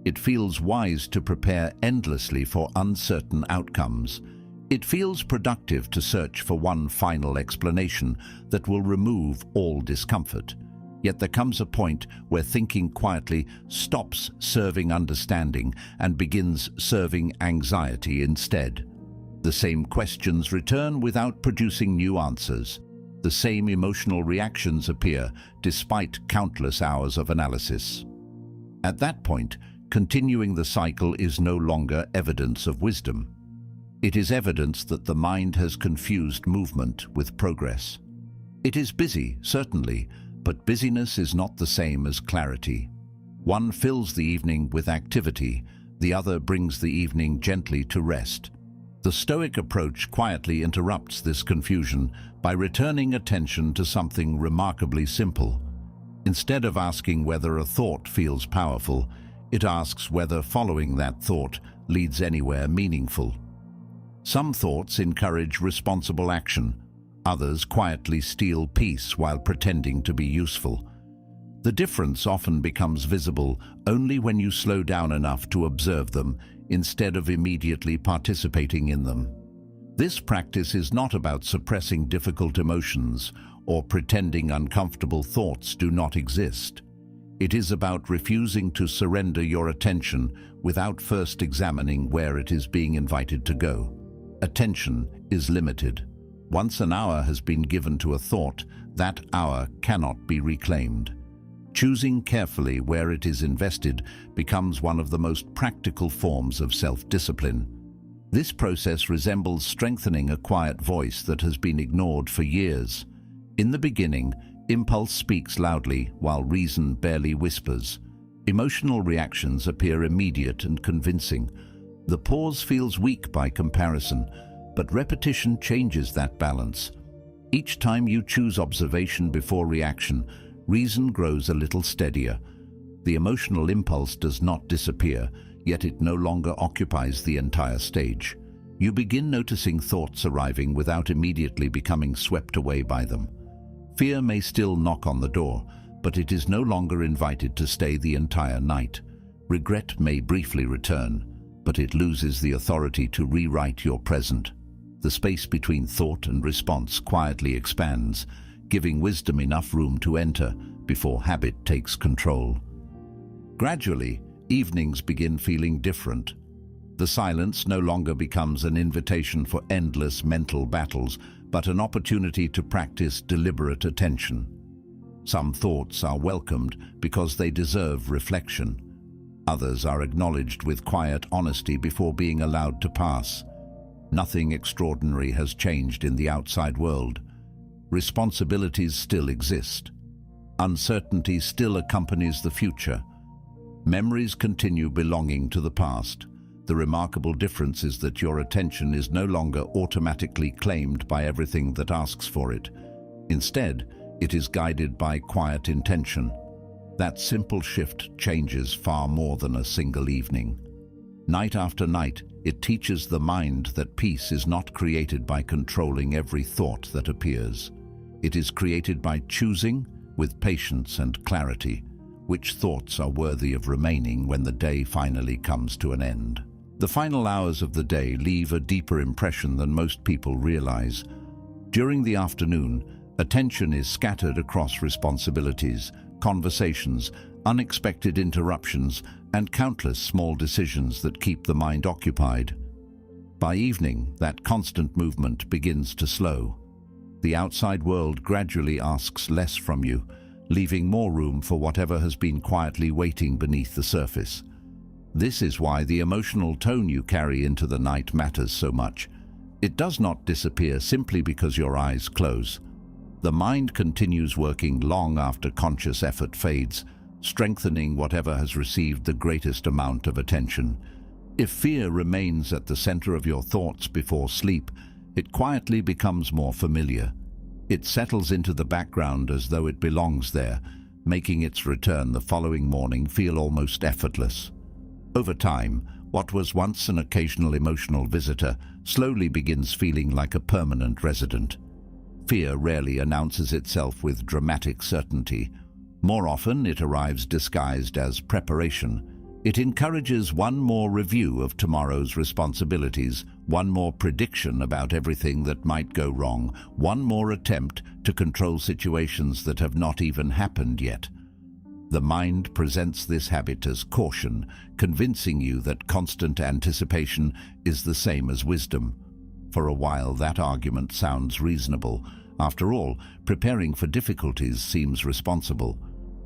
It feels wise to prepare endlessly for uncertain outcomes. It feels productive to search for one final explanation that will remove all discomfort. Yet there comes a point where thinking quietly stops serving understanding and begins serving anxiety instead. The same questions return without producing new answers. The same emotional reactions appear despite countless hours of analysis. At that point, continuing the cycle is no longer evidence of wisdom. It is evidence that the mind has confused movement with progress. It is busy, certainly, but busyness is not the same as clarity. One fills the evening with activity, the other brings the evening gently to rest. The Stoic approach quietly interrupts this confusion by returning attention to something remarkably simple. Instead of asking whether a thought feels powerful, it asks whether following that thought leads anywhere meaningful. Some thoughts encourage responsible action. Others quietly steal peace while pretending to be useful. The difference often becomes visible only when you slow down enough to observe them instead of immediately participating in them. This practice is not about suppressing difficult emotions or pretending uncomfortable thoughts do not exist. It is about refusing to surrender your attention without first examining where it is being invited to go. Attention is limited. Once an hour has been given to a thought, that hour cannot be reclaimed. Choosing carefully where it is invested becomes one of the most practical forms of self-discipline. This process resembles strengthening a quiet voice that has been ignored for years. In the beginning, impulse speaks loudly while reason barely whispers. Emotional reactions appear immediate and convincing. The pause feels weak by comparison, but repetition changes that balance. Each time you choose observation before reaction, reason grows a little steadier. The emotional impulse does not disappear, yet it no longer occupies the entire stage. You begin noticing thoughts arriving without immediately becoming swept away by them. Fear may still knock on the door, but it is no longer invited to stay the entire night. Regret may briefly return, but it loses the authority to rewrite your present. The space between thought and response quietly expands, giving wisdom enough room to enter before habit takes control. Gradually, evenings begin feeling different. The silence no longer becomes an invitation for endless mental battles, but an opportunity to practice deliberate attention. Some thoughts are welcomed because they deserve reflection. Others are acknowledged with quiet honesty before being allowed to pass. Nothing extraordinary has changed in the outside world. Responsibilities still exist. Uncertainty still accompanies the future. Memories continue belonging to the past. The remarkable difference is that your attention is no longer automatically claimed by everything that asks for it. Instead, it is guided by quiet intention. That simple shift changes far more than a single evening. Night after night, it teaches the mind that peace is not created by controlling every thought that appears. It is created by choosing, with patience and clarity, which thoughts are worthy of remaining when the day finally comes to an end. The final hours of the day leave a deeper impression than most people realize. During the afternoon, attention is scattered across responsibilities, conversations, unexpected interruptions, and countless small decisions that keep the mind occupied. By evening, that constant movement begins to slow. The outside world gradually asks less from you, leaving more room for whatever has been quietly waiting beneath the surface. This is why the emotional tone you carry into the night matters so much. It does not disappear simply because your eyes close. The mind continues working long after conscious effort fades, strengthening whatever has received the greatest amount of attention. If fear remains at the center of your thoughts before sleep, it quietly becomes more familiar. It settles into the background as though it belongs there, making its return the following morning feel almost effortless. Over time, what was once an occasional emotional visitor slowly begins feeling like a permanent resident. Fear rarely announces itself with dramatic certainty. More often, it arrives disguised as preparation. It encourages one more review of tomorrow's responsibilities, one more prediction about everything that might go wrong, one more attempt to control situations that have not even happened yet. The mind presents this habit as caution, convincing you that constant anticipation is the same as wisdom. For a while, that argument sounds reasonable. After all, preparing for difficulties seems responsible.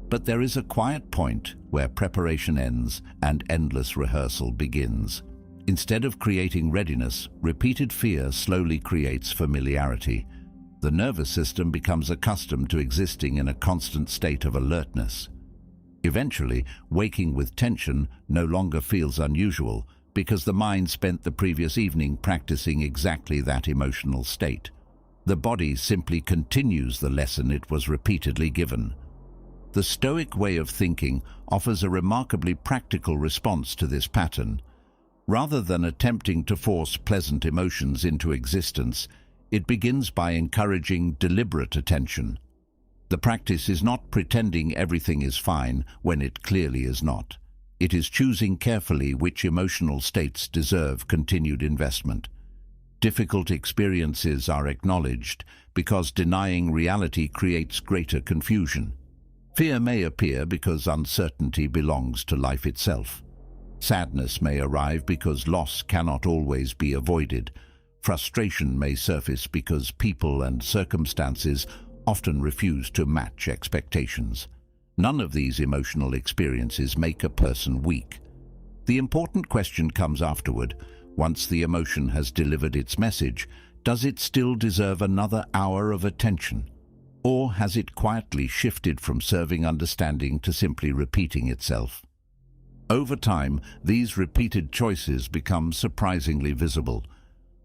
But there is a quiet point where preparation ends and endless rehearsal begins. Instead of creating readiness, repeated fear slowly creates familiarity. The nervous system becomes accustomed to existing in a constant state of alertness. Eventually, waking with tension no longer feels unusual because the mind spent the previous evening practicing exactly that emotional state. The body simply continues the lesson it was repeatedly given. The Stoic way of thinking offers a remarkably practical response to this pattern. Rather than attempting to force pleasant emotions into existence, it begins by encouraging deliberate attention. The practice is not pretending everything is fine when it clearly is not. It is choosing carefully which emotional states deserve continued investment. Difficult experiences are acknowledged because denying reality creates greater confusion. Fear may appear because uncertainty belongs to life itself. Sadness may arrive because loss cannot always be avoided. Frustration may surface because people and circumstances often refuse to match expectations. None of these emotional experiences make a person weak. The important question comes afterward. Once the emotion has delivered its message, does it still deserve another hour of attention? Or has it quietly shifted from serving understanding to simply repeating itself? Over time, these repeated choices become surprisingly visible.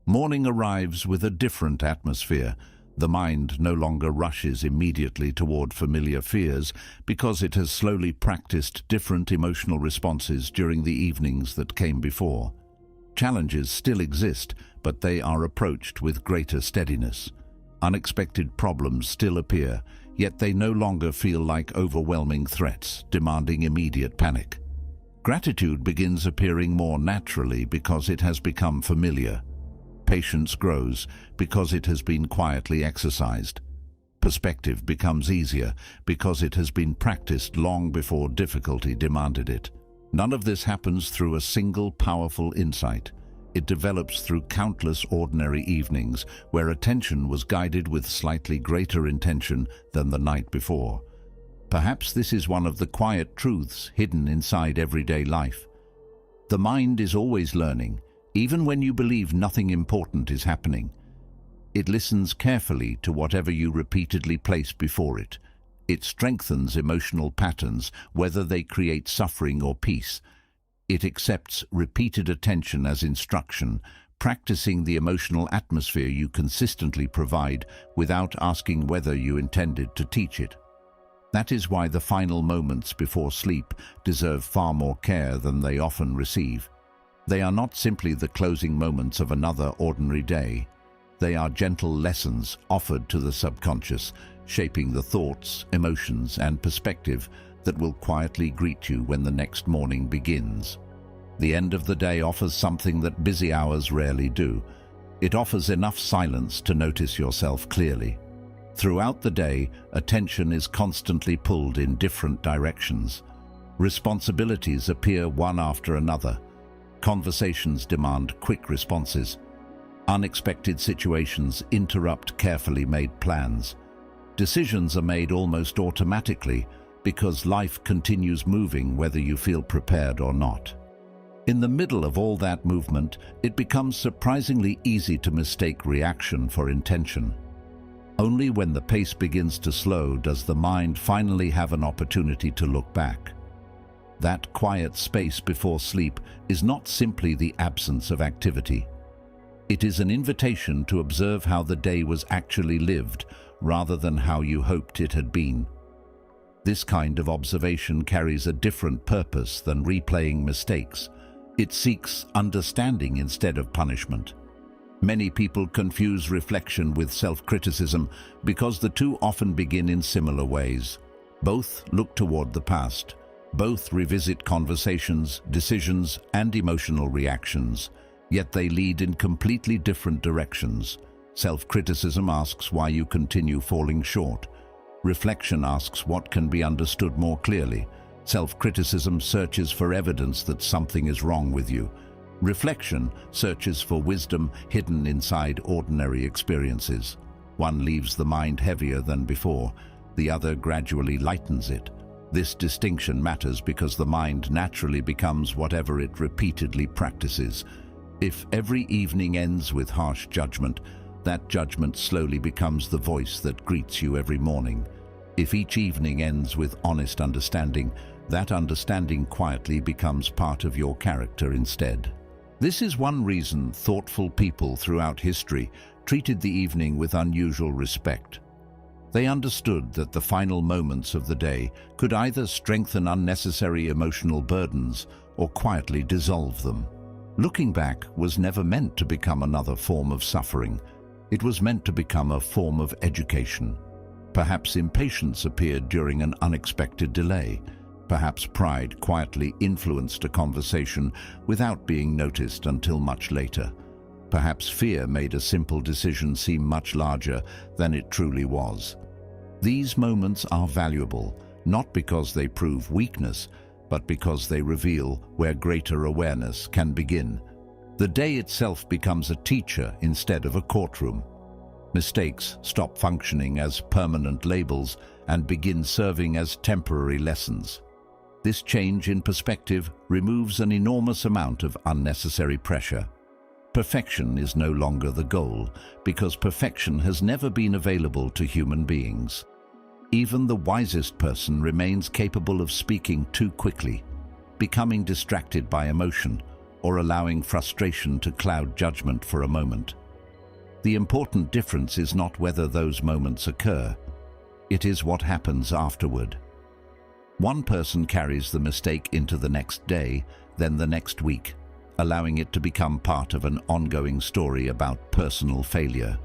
Morning arrives with a different atmosphere. The mind no longer rushes immediately toward familiar fears because it has slowly practiced different emotional responses during the evenings that came before. Challenges still exist, but they are approached with greater steadiness. Unexpected problems still appear, yet they no longer feel like overwhelming threats, demanding immediate panic. Gratitude begins appearing more naturally because it has become familiar. Patience grows because it has been quietly exercised. Perspective becomes easier because it has been practiced long before difficulty demanded it. None of this happens through a single powerful insight. It develops through countless ordinary evenings where attention was guided with slightly greater intention than the night before. Perhaps this is one of the quiet truths hidden inside everyday life. The mind is always learning, even when you believe nothing important is happening. It listens carefully to whatever you repeatedly place before it. It strengthens emotional patterns, whether they create suffering or peace. It accepts repeated attention as instruction, practicing the emotional atmosphere you consistently provide without asking whether you intended to teach it. That is why the final moments before sleep deserve far more care than they often receive. They are not simply the closing moments of another ordinary day. They are gentle lessons offered to the subconscious, shaping the thoughts, emotions, and perspective that will quietly greet you when the next morning begins. The end of the day offers something that busy hours rarely do. It offers enough silence to notice yourself clearly. Throughout the day, attention is constantly pulled in different directions. Responsibilities appear one after another. Conversations demand quick responses. Unexpected situations interrupt carefully made plans. Decisions are made almost automatically because life continues moving whether you feel prepared or not. In the middle of all that movement, it becomes surprisingly easy to mistake reaction for intention. Only when the pace begins to slow does the mind finally have an opportunity to look back. That quiet space before sleep is not simply the absence of activity. It is an invitation to observe how the day was actually lived, rather than how you hoped it had been. This kind of observation carries a different purpose than replaying mistakes. It seeks understanding instead of punishment. Many people confuse reflection with self-criticism because the two often begin in similar ways. Both look toward the past. Both revisit conversations, decisions, and emotional reactions. Yet they lead in completely different directions. Self-criticism asks why you continue falling short. Reflection asks what can be understood more clearly. Self-criticism searches for evidence that something is wrong with you. Reflection searches for wisdom hidden inside ordinary experiences. One leaves the mind heavier than before. The other gradually lightens it. This distinction matters because the mind naturally becomes whatever it repeatedly practices. If every evening ends with harsh judgment, that judgment slowly becomes the voice that greets you every morning. If each evening ends with honest understanding, that understanding quietly becomes part of your character instead. This is one reason thoughtful people throughout history treated the evening with unusual respect. They understood that the final moments of the day could either strengthen unnecessary emotional burdens or quietly dissolve them. Looking back was never meant to become another form of suffering. It was meant to become a form of education. Perhaps impatience appeared during an unexpected delay. Perhaps pride quietly influenced a conversation without being noticed until much later. Perhaps fear made a simple decision seem much larger than it truly was. These moments are valuable, not because they prove weakness, but because they reveal where greater awareness can begin. The day itself becomes a teacher instead of a courtroom. Mistakes stop functioning as permanent labels and begin serving as temporary lessons. This change in perspective removes an enormous amount of unnecessary pressure. Perfection is no longer the goal, because perfection has never been available to human beings. Even the wisest person remains capable of speaking too quickly, becoming distracted by emotion, or allowing frustration to cloud judgment for a moment. The important difference is not whether those moments occur. It is what happens afterward. One person carries the mistake into the next day, then the next week, allowing it to become part of an ongoing story about personal failure.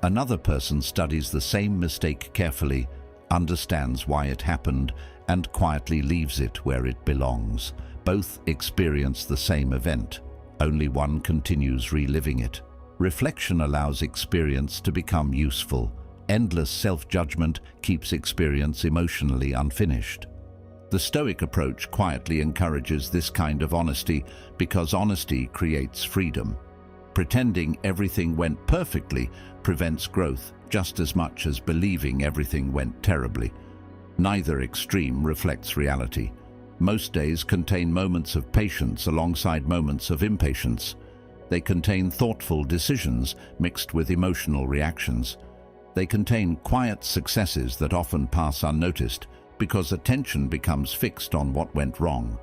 Another person studies the same mistake carefully, understands why it happened, and quietly leaves it where it belongs. Both experience the same event. Only one continues reliving it. Reflection allows experience to become useful, Endless self-judgment keeps experience emotionally unfinished. The Stoic approach quietly encourages this kind of honesty because honesty creates freedom. Pretending everything went perfectly prevents growth just as much as believing everything went terribly. Neither extreme reflects reality. Most days contain moments of patience alongside moments of impatience. They contain thoughtful decisions mixed with emotional reactions. They contain quiet successes that often pass unnoticed because attention becomes fixed on what went wrong.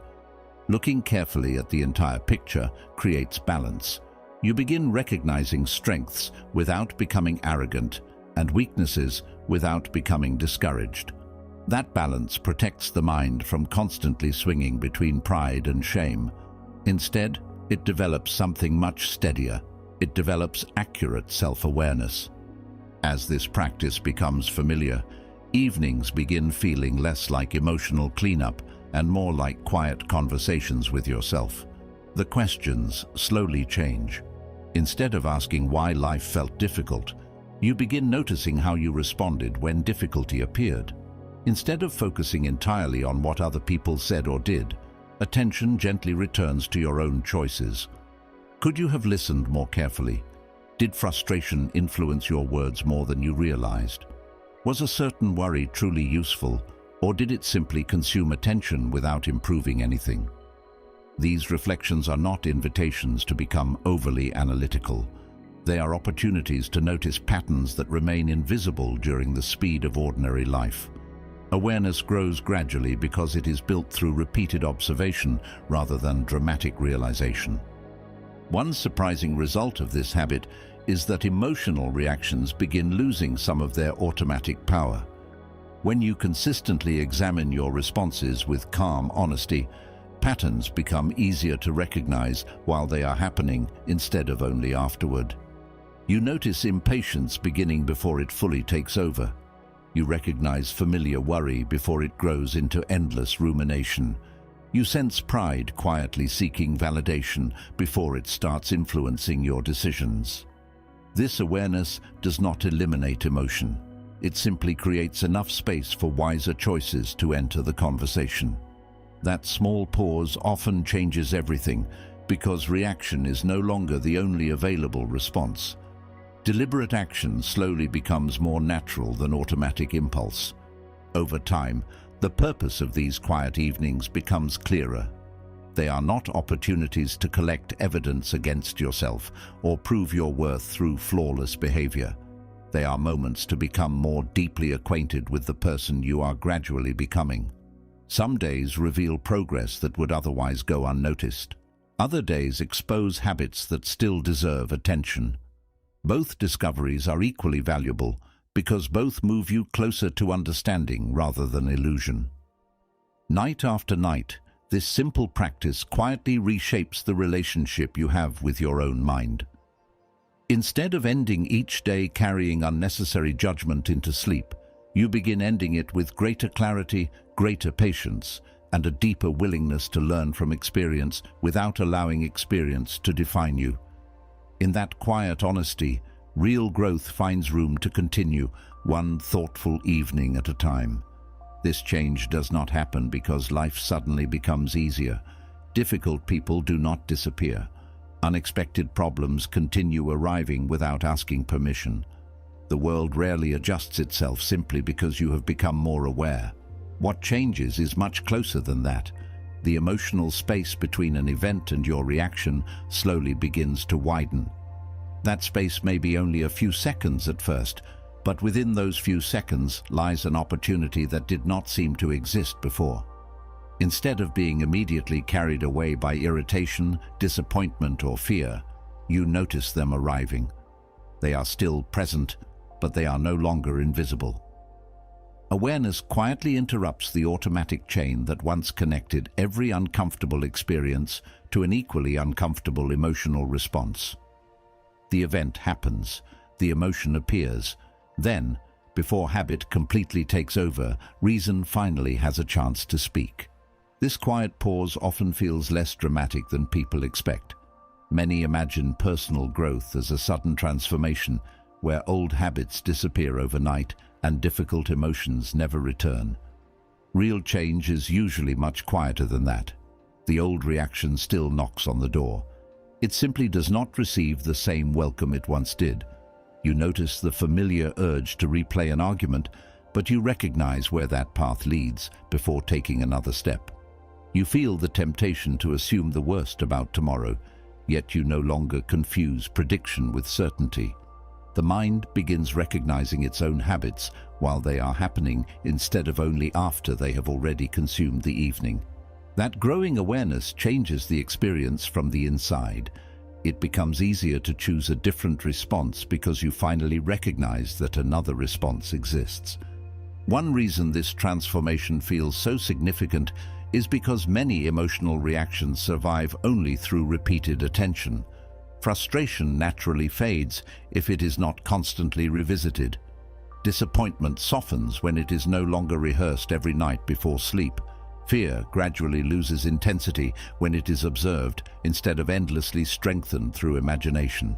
Looking carefully at the entire picture creates balance. You begin recognizing strengths without becoming arrogant and weaknesses without becoming discouraged. That balance protects the mind from constantly swinging between pride and shame. Instead, it develops something much steadier. It develops accurate self-awareness. As this practice becomes familiar, evenings begin feeling less like emotional cleanup and more like quiet conversations with yourself. The questions slowly change. Instead of asking why life felt difficult, you begin noticing how you responded when difficulty appeared. Instead of focusing entirely on what other people said or did, attention gently returns to your own choices. Could you have listened more carefully? Did frustration influence your words more than you realized? Was a certain worry truly useful, or did it simply consume attention without improving anything? These reflections are not invitations to become overly analytical. They are opportunities to notice patterns that remain invisible during the speed of ordinary life. Awareness grows gradually because it is built through repeated observation rather than dramatic realization. One surprising result of this habit is that emotional reactions begin losing some of their automatic power. When you consistently examine your responses with calm honesty, patterns become easier to recognize while they are happening instead of only afterward. You notice impatience beginning before it fully takes over. You recognize familiar worry before it grows into endless rumination. You sense pride quietly seeking validation before it starts influencing your decisions. This awareness does not eliminate emotion. It simply creates enough space for wiser choices to enter the conversation. That small pause often changes everything because reaction is no longer the only available response. Deliberate action slowly becomes more natural than automatic impulse. Over time, the purpose of these quiet evenings becomes clearer. They are not opportunities to collect evidence against yourself or prove your worth through flawless behavior. They are moments to become more deeply acquainted with the person you are gradually becoming. Some days reveal progress that would otherwise go unnoticed. Other days expose habits that still deserve attention. Both discoveries are equally valuable because both move you closer to understanding rather than illusion. Night after night, this simple practice quietly reshapes the relationship you have with your own mind. Instead of ending each day carrying unnecessary judgment into sleep, you begin ending it with greater clarity, greater patience, and a deeper willingness to learn from experience without allowing experience to define you. In that quiet honesty, real growth finds room to continue, one thoughtful evening at a time. This change does not happen because life suddenly becomes easier. Difficult people do not disappear. Unexpected problems continue arriving without asking permission. The world rarely adjusts itself simply because you have become more aware. What changes is much closer than that. The emotional space between an event and your reaction slowly begins to widen. That space may be only a few seconds at first, but within those few seconds lies an opportunity that did not seem to exist before. Instead of being immediately carried away by irritation, disappointment, or fear, you notice them arriving. They are still present, but they are no longer invisible. Awareness quietly interrupts the automatic chain that once connected every uncomfortable experience to an equally uncomfortable emotional response. The event happens, the emotion appears. Then, before habit completely takes over, reason finally has a chance to speak. This quiet pause often feels less dramatic than people expect. Many imagine personal growth as a sudden transformation, where old habits disappear overnight and difficult emotions never return. Real change is usually much quieter than that. The old reaction still knocks on the door. It simply does not receive the same welcome it once did. You notice the familiar urge to replay an argument, but you recognize where that path leads before taking another step. You feel the temptation to assume the worst about tomorrow, yet you no longer confuse prediction with certainty. The mind begins recognizing its own habits while they are happening instead of only after they have already consumed the evening. That growing awareness changes the experience from the inside. It becomes easier to choose a different response because you finally recognize that another response exists. One reason this transformation feels so significant is because many emotional reactions survive only through repeated attention. Frustration naturally fades if it is not constantly revisited. Disappointment softens when it is no longer rehearsed every night before sleep. Fear gradually loses intensity when it is observed instead of endlessly strengthened through imagination.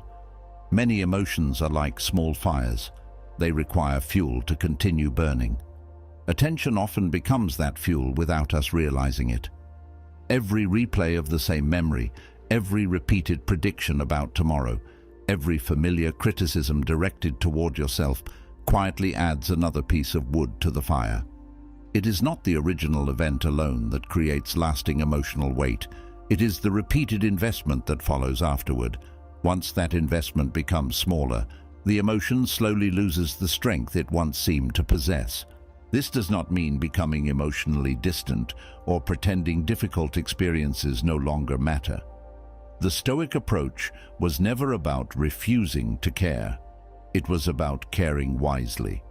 Many emotions are like small fires. They require fuel to continue burning. Attention often becomes that fuel without us realizing it. Every replay of the same memory, every repeated prediction about tomorrow, every familiar criticism directed toward yourself quietly adds another piece of wood to the fire. It is not the original event alone that creates lasting emotional weight. It is the repeated investment that follows afterward. Once that investment becomes smaller, the emotion slowly loses the strength it once seemed to possess. This does not mean becoming emotionally distant or pretending difficult experiences no longer matter. The Stoic approach was never about refusing to care. It was about caring wisely.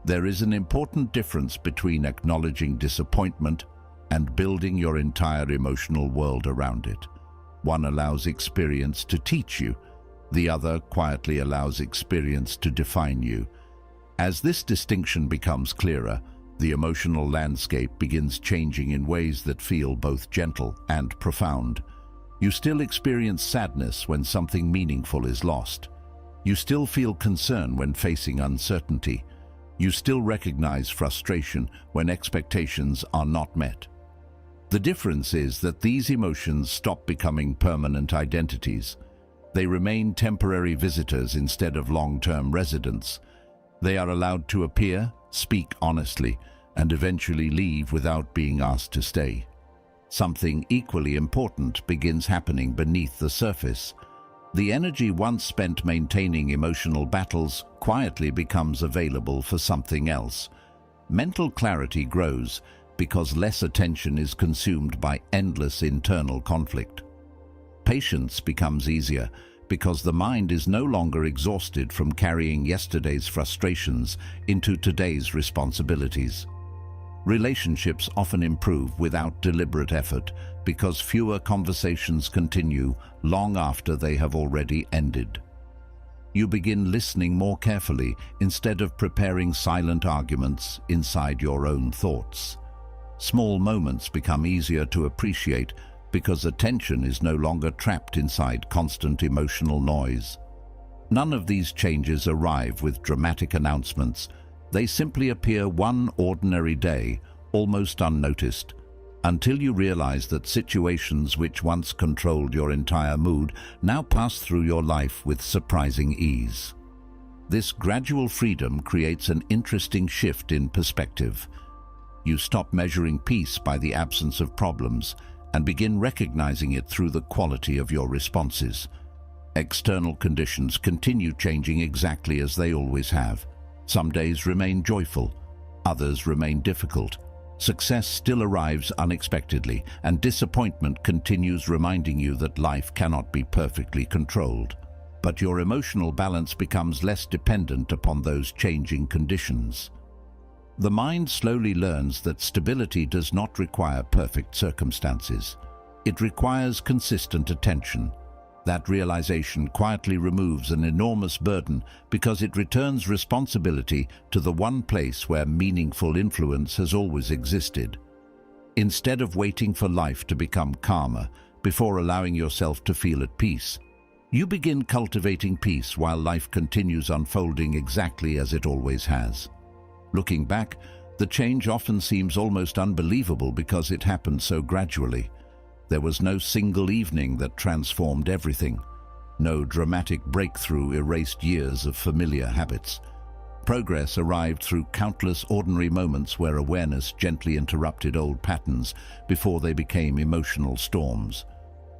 There is an important difference between acknowledging disappointment and building your entire emotional world around it. One allows experience to teach you. The other quietly allows experience to define you. As this distinction becomes clearer, the emotional landscape begins changing in ways that feel both gentle and profound. You still experience sadness when something meaningful is lost. You still feel concern when facing uncertainty. You still recognize frustration when expectations are not met. The difference is that these emotions stop becoming permanent identities. They remain temporary visitors instead of long-term residents. They are allowed to appear, speak honestly, and eventually leave without being asked to stay. Something equally important begins happening beneath the surface. The energy once spent maintaining emotional battles quietly becomes available for something else. Mental clarity grows because less attention is consumed by endless internal conflict. Patience becomes easier because the mind is no longer exhausted from carrying yesterday's frustrations into today's responsibilities. Relationships often improve without deliberate effort because fewer conversations continue long after they have already ended. You begin listening more carefully instead of preparing silent arguments inside your own thoughts. Small moments become easier to appreciate because attention is no longer trapped inside constant emotional noise. None of these changes arrive with dramatic announcements. They simply appear one ordinary day, almost unnoticed, until you realize that situations which once controlled your entire mood now pass through your life with surprising ease. This gradual freedom creates an interesting shift in perspective. You stop measuring peace by the absence of problems and begin recognizing it through the quality of your responses. External conditions continue changing exactly as they always have. Some days remain joyful, others remain difficult. Success still arrives unexpectedly, and disappointment continues reminding you that life cannot be perfectly controlled. But your emotional balance becomes less dependent upon those changing conditions. The mind slowly learns that stability does not require perfect circumstances. It requires consistent attention. That realization quietly removes an enormous burden because it returns responsibility to the one place where meaningful influence has always existed. Instead of waiting for life to become calmer before allowing yourself to feel at peace, You begin cultivating peace while life continues unfolding exactly as it always has. Looking back, the change often seems almost unbelievable because it happened so gradually. There was no single evening that transformed everything. No dramatic breakthrough erased years of familiar habits. Progress arrived through countless ordinary moments where awareness gently interrupted old patterns before they became emotional storms.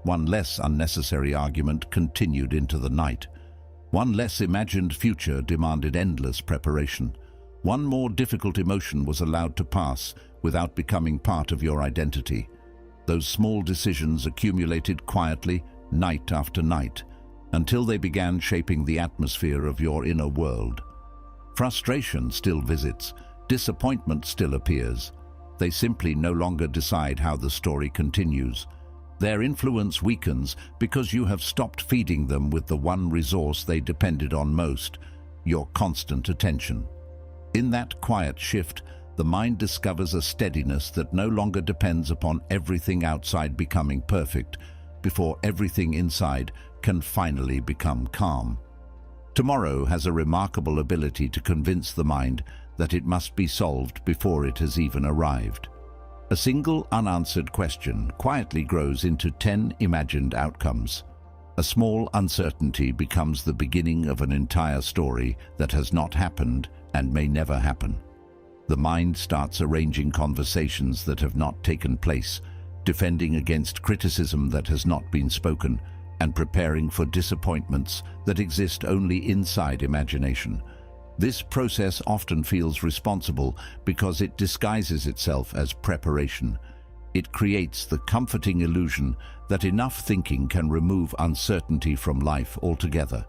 One less unnecessary argument continued into the night. One less imagined future demanded endless preparation. One more difficult emotion was allowed to pass without becoming part of your identity. Those small decisions accumulated quietly, night after night, until they began shaping the atmosphere of your inner world. Frustration still visits, disappointment still appears. They simply no longer decide how the story continues. Their influence weakens because you have stopped feeding them with the one resource they depended on most, your constant attention. In that quiet shift, the mind discovers a steadiness that no longer depends upon everything outside becoming perfect, before everything inside can finally become calm. Tomorrow has a remarkable ability to convince the mind that it must be solved before it has even arrived. A single unanswered question quietly grows into 10 imagined outcomes. A small uncertainty becomes the beginning of an entire story that has not happened and may never happen. The mind starts arranging conversations that have not taken place, defending against criticism that has not been spoken, and preparing for disappointments that exist only inside imagination. This process often feels responsible because it disguises itself as preparation. It creates the comforting illusion that enough thinking can remove uncertainty from life altogether.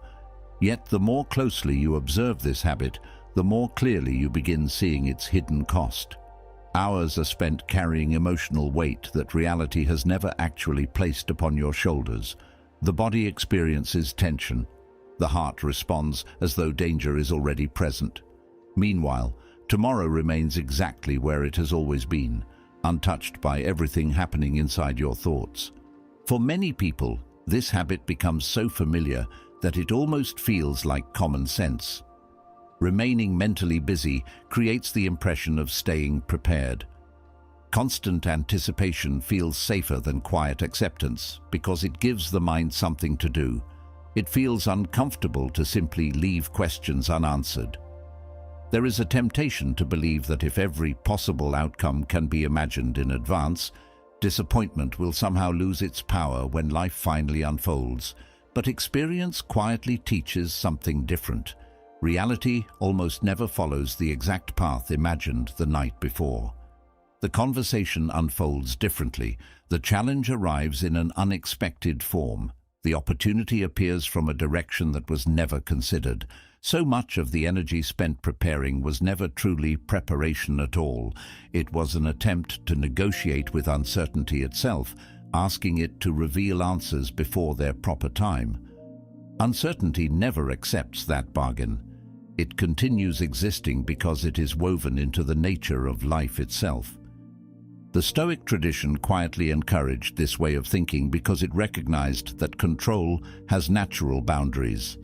Yet the more closely you observe this habit, the more clearly you begin seeing its hidden cost. Hours are spent carrying emotional weight that reality has never actually placed upon your shoulders. The body experiences tension. The heart responds as though danger is already present. Meanwhile, tomorrow remains exactly where it has always been, untouched by everything happening inside your thoughts. For many people, this habit becomes so familiar that it almost feels like common sense. Remaining mentally busy creates the impression of staying prepared. Constant anticipation feels safer than quiet acceptance because it gives the mind something to do. It feels uncomfortable to simply leave questions unanswered. There is a temptation to believe that if every possible outcome can be imagined in advance, disappointment will somehow lose its power when life finally unfolds. But experience quietly teaches something different. Reality almost never follows the exact path imagined the night before. The conversation unfolds differently. The challenge arrives in an unexpected form. The opportunity appears from a direction that was never considered. So much of the energy spent preparing was never truly preparation at all. It was an attempt to negotiate with uncertainty itself, asking it to reveal answers before their proper time. Uncertainty never accepts that bargain. It continues existing because it is woven into the nature of life itself. The Stoic tradition quietly encouraged this way of thinking because it recognized that control has natural boundaries.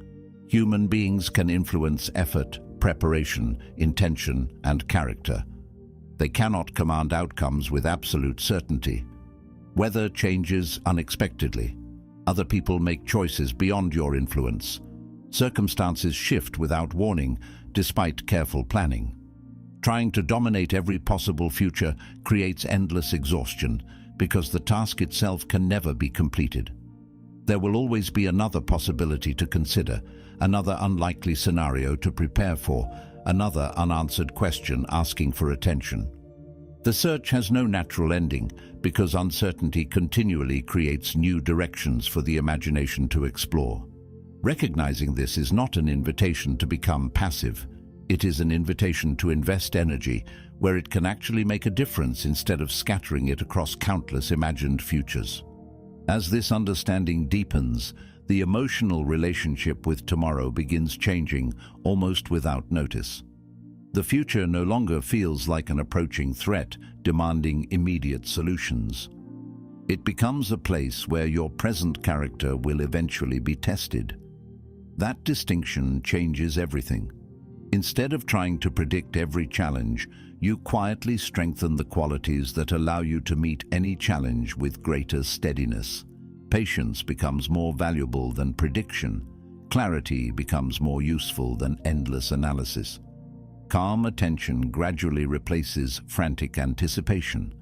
Human beings can influence effort, preparation, intention, and character. They cannot command outcomes with absolute certainty. Weather changes unexpectedly. Other people make choices beyond your influence. Circumstances shift without warning, despite careful planning. Trying to dominate every possible future creates endless exhaustion because the task itself can never be completed. There will always be another possibility to consider, another unlikely scenario to prepare for, another unanswered question asking for attention. The search has no natural ending because uncertainty continually creates new directions for the imagination to explore. Recognizing this is not an invitation to become passive. It is an invitation to invest energy where it can actually make a difference instead of scattering it across countless imagined futures. As this understanding deepens, the emotional relationship with tomorrow begins changing almost without notice. The future no longer feels like an approaching threat demanding immediate solutions. It becomes a place where your present character will eventually be tested. That distinction changes everything. Instead of trying to predict every challenge, you quietly strengthen the qualities that allow you to meet any challenge with greater steadiness. Patience becomes more valuable than prediction. Clarity becomes more useful than endless analysis. Calm attention gradually replaces frantic anticipation.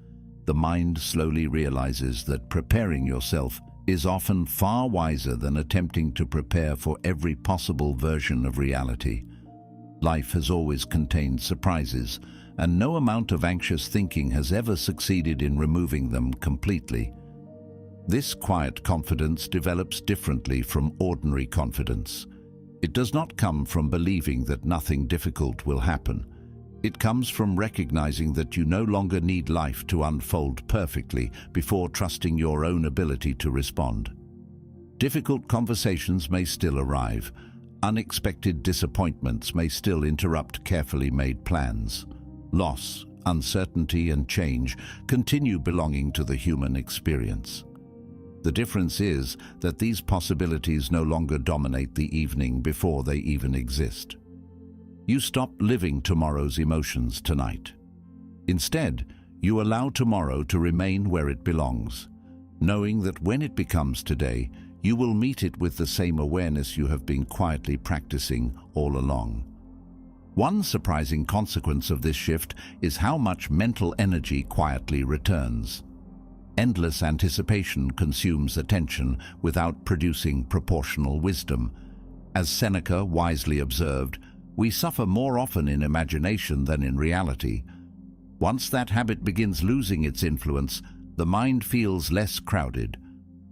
The mind slowly realizes that preparing yourself is often far wiser than attempting to prepare for every possible version of reality. Life has always contained surprises, and no amount of anxious thinking has ever succeeded in removing them completely. This quiet confidence develops differently from ordinary confidence. It does not come from believing that nothing difficult will happen. It comes from recognizing that you no longer need life to unfold perfectly before trusting your own ability to respond. Difficult conversations may still arrive. Unexpected disappointments may still interrupt carefully made plans. Loss, uncertainty, and change continue belonging to the human experience. The difference is that these possibilities no longer dominate the evening before they even exist. You stop living tomorrow's emotions tonight. Instead, you allow tomorrow to remain where it belongs, knowing that when it becomes today, you will meet it with the same awareness you have been quietly practicing all along. One surprising consequence of this shift is how much mental energy quietly returns. Endless anticipation consumes attention without producing proportional wisdom. As Seneca wisely observed, we suffer more often in imagination than in reality. Once that habit begins losing its influence, the mind feels less crowded.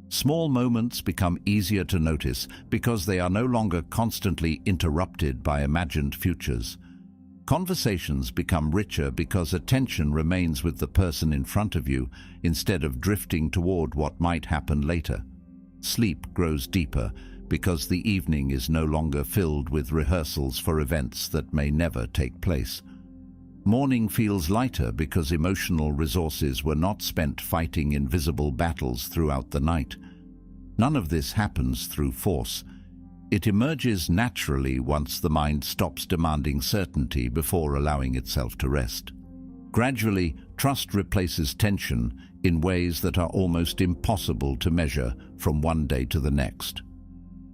Small moments become easier to notice because they are no longer constantly interrupted by imagined futures. Conversations become richer because attention remains with the person in front of you instead of drifting toward what might happen later. Sleep grows deeper because the evening is no longer filled with rehearsals for events that may never take place. Morning feels lighter because emotional resources were not spent fighting invisible battles throughout the night. None of this happens through force. It emerges naturally once the mind stops demanding certainty before allowing itself to rest. Gradually, trust replaces tension in ways that are almost impossible to measure from one day to the next.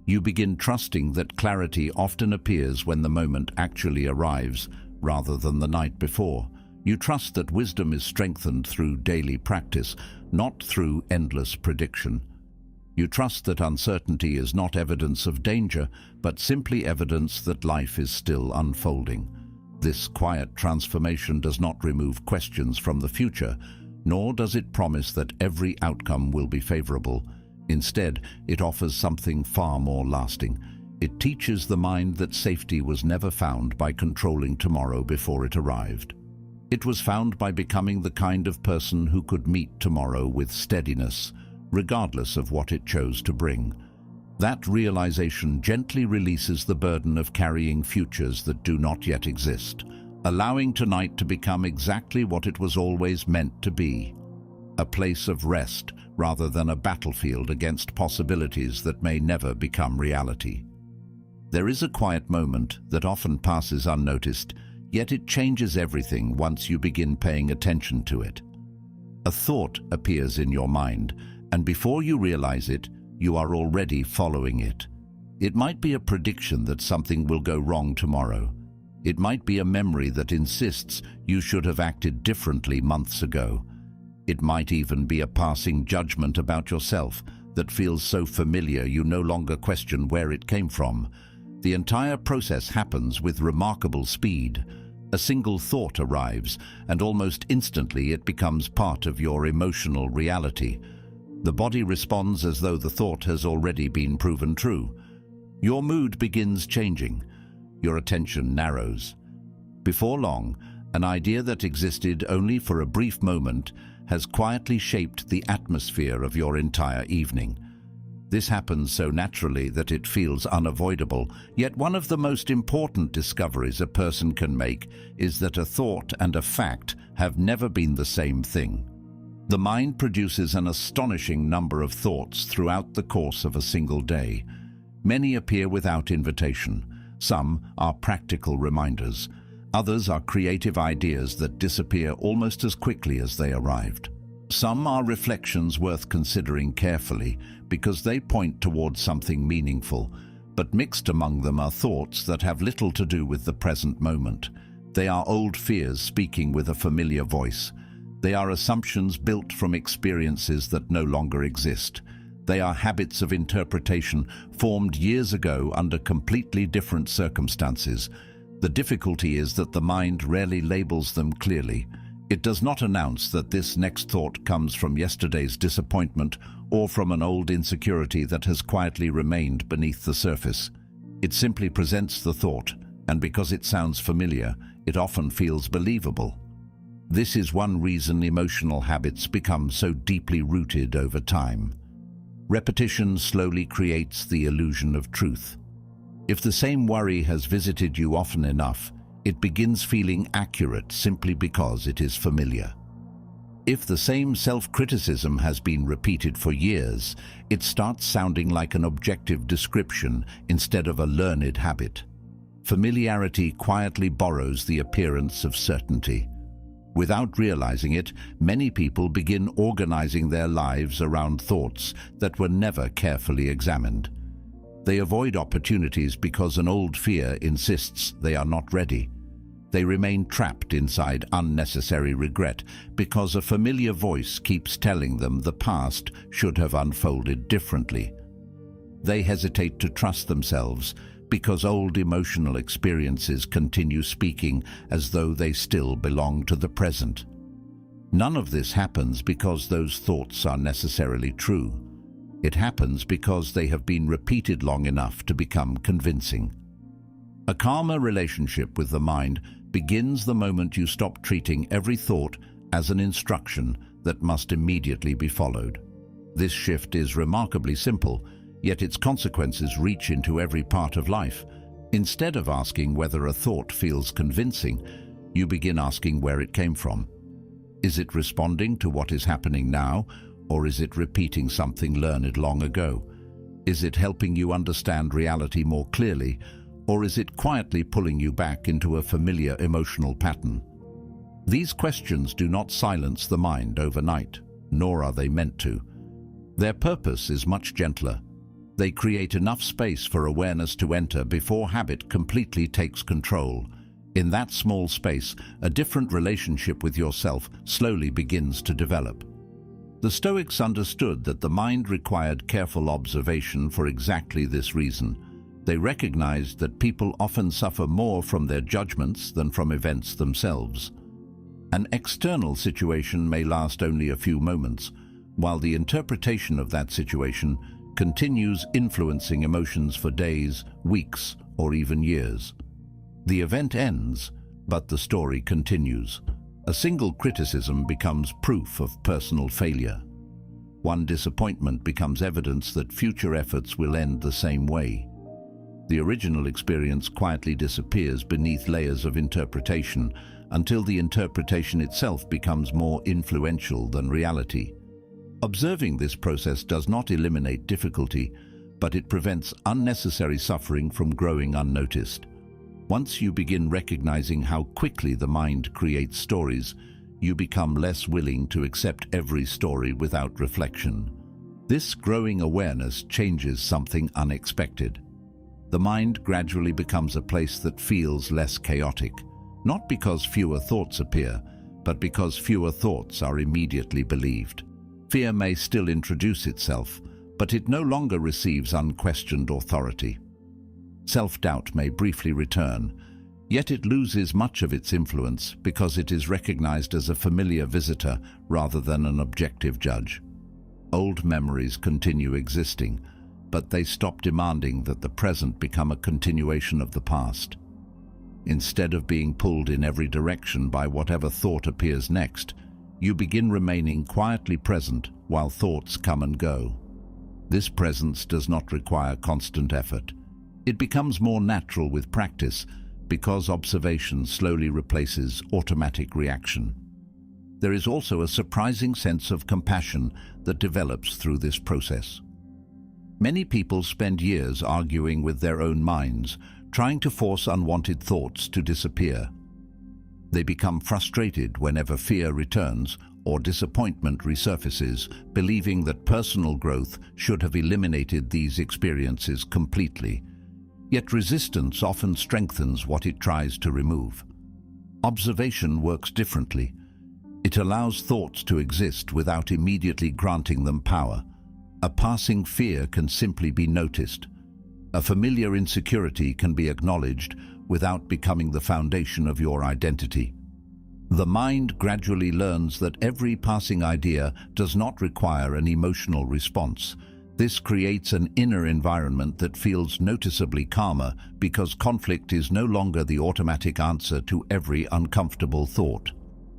You begin trusting that clarity often appears when the moment actually arrives, rather than the night before. You trust that wisdom is strengthened through daily practice, not through endless prediction. You trust that uncertainty is not evidence of danger, but simply evidence that life is still unfolding. This quiet transformation does not remove questions from the future, nor does it promise that every outcome will be favorable. Instead, it offers something far more lasting. It teaches the mind that safety was never found by controlling tomorrow before it arrived. It was found by becoming the kind of person who could meet tomorrow with steadiness, regardless of what it chose to bring. That realization gently releases the burden of carrying futures that do not yet exist, allowing tonight to become exactly what it was always meant to be: a place of rest rather than a battlefield against possibilities that may never become reality. There is a quiet moment that often passes unnoticed, yet it changes everything once you begin paying attention to it. A thought appears in your mind, and before you realize it, you are already following it. It might be a prediction that something will go wrong tomorrow. It might be a memory that insists you should have acted differently months ago. It might even be a passing judgment about yourself that feels so familiar you no longer question where it came from. The entire process happens with remarkable speed. A single thought arrives, and almost instantly it becomes part of your emotional reality. The body responds as though the thought has already been proven true. Your mood begins changing. Your attention narrows. Before long, an idea that existed only for a brief moment has quietly shaped the atmosphere of your entire evening. This happens so naturally that it feels unavoidable, yet one of the most important discoveries a person can make is that a thought and a fact have never been the same thing. The mind produces an astonishing number of thoughts throughout the course of a single day. Many appear without invitation. Some are practical reminders. Others are creative ideas that disappear almost as quickly as they arrived. Some are reflections worth considering carefully because they point towards something meaningful, but mixed among them are thoughts that have little to do with the present moment. They are old fears speaking with a familiar voice. They are assumptions built from experiences that no longer exist. They are habits of interpretation formed years ago under completely different circumstances. The difficulty is that the mind rarely labels them clearly. It does not announce that this next thought comes from yesterday's disappointment or from an old insecurity that has quietly remained beneath the surface. It simply presents the thought, and because it sounds familiar, it often feels believable. This is one reason emotional habits become so deeply rooted over time. Repetition slowly creates the illusion of truth. If the same worry has visited you often enough, it begins feeling accurate simply because it is familiar. If the same self-criticism has been repeated for years, it starts sounding like an objective description instead of a learned habit. Familiarity quietly borrows the appearance of certainty. Without realizing it, many people begin organizing their lives around thoughts that were never carefully examined. They avoid opportunities because an old fear insists they are not ready. They remain trapped inside unnecessary regret because a familiar voice keeps telling them the past should have unfolded differently. They hesitate to trust themselves because old emotional experiences continue speaking as though they still belong to the present. None of this happens because those thoughts are necessarily true. It happens because they have been repeated long enough to become convincing. A calmer relationship with the mind begins the moment you stop treating every thought as an instruction that must immediately be followed. This shift is remarkably simple, yet its consequences reach into every part of life. Instead of asking whether a thought feels convincing, you begin asking where it came from. Is it responding to what is happening now, or is it repeating something learned long ago? Is it helping you understand reality more clearly, or is it quietly pulling you back into a familiar emotional pattern? These questions do not silence the mind overnight, nor are they meant to. Their purpose is much gentler. They create enough space for awareness to enter before habit completely takes control. In that small space, a different relationship with yourself slowly begins to develop. The Stoics understood that the mind required careful observation for exactly this reason. They recognized that people often suffer more from their judgments than from events themselves. An external situation may last only a few moments, while the interpretation of that situation continues influencing emotions for days, weeks, or even years. The event ends, but the story continues. A single criticism becomes proof of personal failure. One disappointment becomes evidence that future efforts will end the same way. The original experience quietly disappears beneath layers of interpretation until the interpretation itself becomes more influential than reality. Observing this process does not eliminate difficulty, but it prevents unnecessary suffering from growing unnoticed. Once you begin recognizing how quickly the mind creates stories, you become less willing to accept every story without reflection. This growing awareness changes something unexpected. The mind gradually becomes a place that feels less chaotic, not because fewer thoughts appear, but because fewer thoughts are immediately believed. Fear may still introduce itself, but it no longer receives unquestioned authority. Self-doubt may briefly return, yet it loses much of its influence because it is recognized as a familiar visitor rather than an objective judge. Old memories continue existing, but they stop demanding that the present become a continuation of the past. Instead of being pulled in every direction by whatever thought appears next, you begin remaining quietly present while thoughts come and go. This presence does not require constant effort. It becomes more natural with practice because observation slowly replaces automatic reaction. There is also a surprising sense of compassion that develops through this process. Many people spend years arguing with their own minds, trying to force unwanted thoughts to disappear. They become frustrated whenever fear returns or disappointment resurfaces, believing that personal growth should have eliminated these experiences completely. Yet resistance often strengthens what it tries to remove. Observation works differently. It allows thoughts to exist without immediately granting them power. A passing fear can simply be noticed. A familiar insecurity can be acknowledged without becoming the foundation of your identity. The mind gradually learns that every passing idea does not require an emotional response. This creates an inner environment that feels noticeably calmer because conflict is no longer the automatic answer to every uncomfortable thought.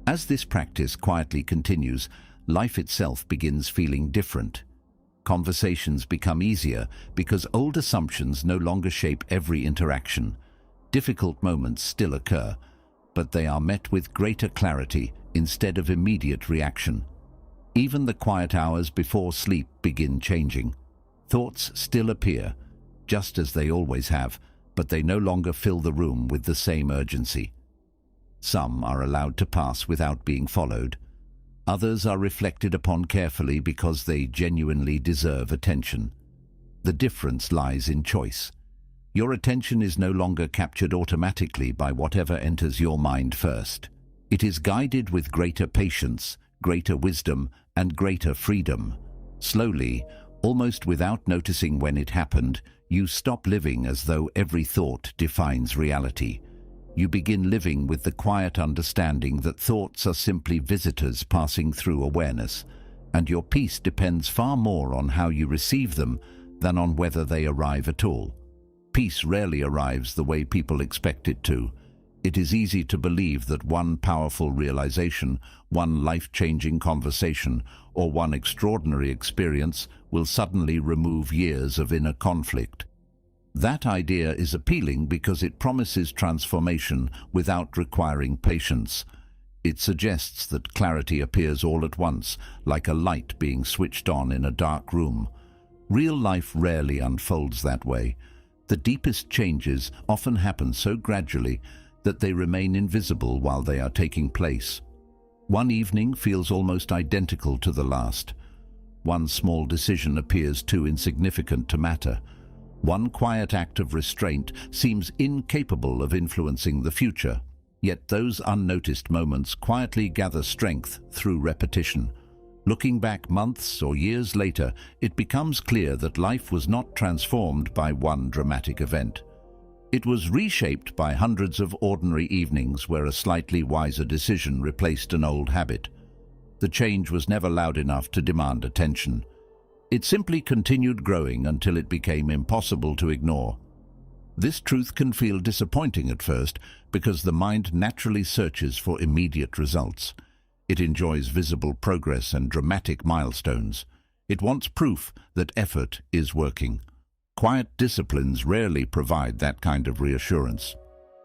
As this practice quietly continues, life itself begins feeling different. Conversations become easier because old assumptions no longer shape every interaction. Difficult moments still occur, but they are met with greater clarity instead of immediate reaction. Even the quiet hours before sleep begin changing. Thoughts still appear, just as they always have, but they no longer fill the room with the same urgency. Some are allowed to pass without being followed. Others are reflected upon carefully because they genuinely deserve attention. The difference lies in choice. Your attention is no longer captured automatically by whatever enters your mind first. It is guided with greater patience, greater wisdom, and greater freedom. Slowly, almost without noticing when it happened, you stop living as though every thought defines reality. You begin living with the quiet understanding that thoughts are simply visitors passing through awareness, and your peace depends far more on how you receive them than on whether they arrive at all. Peace rarely arrives the way people expect it to. It is easy to believe that one powerful realization, one life-changing conversation, or one extraordinary experience will suddenly remove years of inner conflict. That idea is appealing because it promises transformation without requiring patience. It suggests that clarity appears all at once, like a light being switched on in a dark room. Real life rarely unfolds that way. The deepest changes often happen so gradually that they remain invisible while they are taking place. One evening feels almost identical to the last. One small decision appears too insignificant to matter. One quiet act of restraint seems incapable of influencing the future, yet those unnoticed moments quietly gather strength through repetition. Looking back months or years later, it becomes clear that life was not transformed by one dramatic event. It was reshaped by hundreds of ordinary evenings where a slightly wiser decision replaced an old habit. The change was never loud enough to demand attention. It simply continued growing until it became impossible to ignore. This truth can feel disappointing at first because the mind naturally searches for immediate results. It enjoys visible progress and dramatic milestones. It wants proof that effort is working. Quiet disciplines rarely provide that kind of reassurance.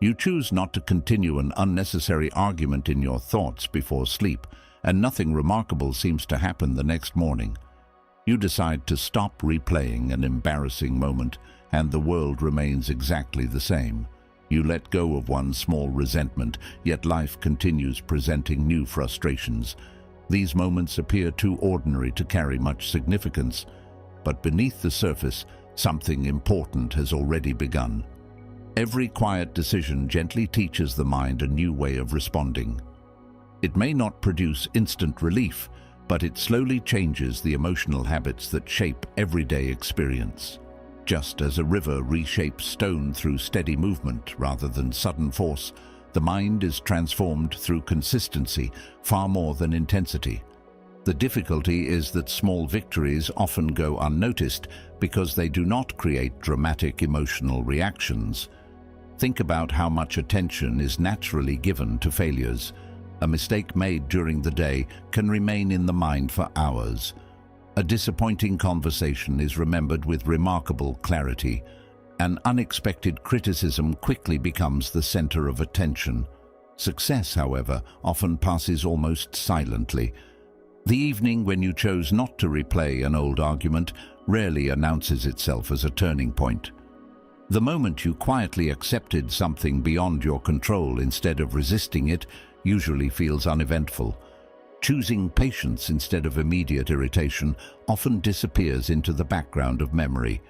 You choose not to continue an unnecessary argument in your thoughts before sleep, and nothing remarkable seems to happen the next morning. You decide to stop replaying an embarrassing moment, and the world remains exactly the same. You let go of one small resentment, yet life continues presenting new frustrations. These moments appear too ordinary to carry much significance, but beneath the surface, something important has already begun. Every quiet decision gently teaches the mind a new way of responding. It may not produce instant relief, but it slowly changes the emotional habits that shape everyday experience. Just as a river reshapes stone through steady movement rather than sudden force, the mind is transformed through consistency far more than intensity. The difficulty is that small victories often go unnoticed because they do not create dramatic emotional reactions. Think about how much attention is naturally given to failures. A mistake made during the day can remain in the mind for hours. A disappointing conversation is remembered with remarkable clarity. An unexpected criticism quickly becomes the center of attention. Success, however, often passes almost silently. The evening when you chose not to replay an old argument rarely announces itself as a turning point. The moment you quietly accepted something beyond your control instead of resisting it usually feels uneventful. Choosing patience instead of immediate irritation often disappears into the background of memory.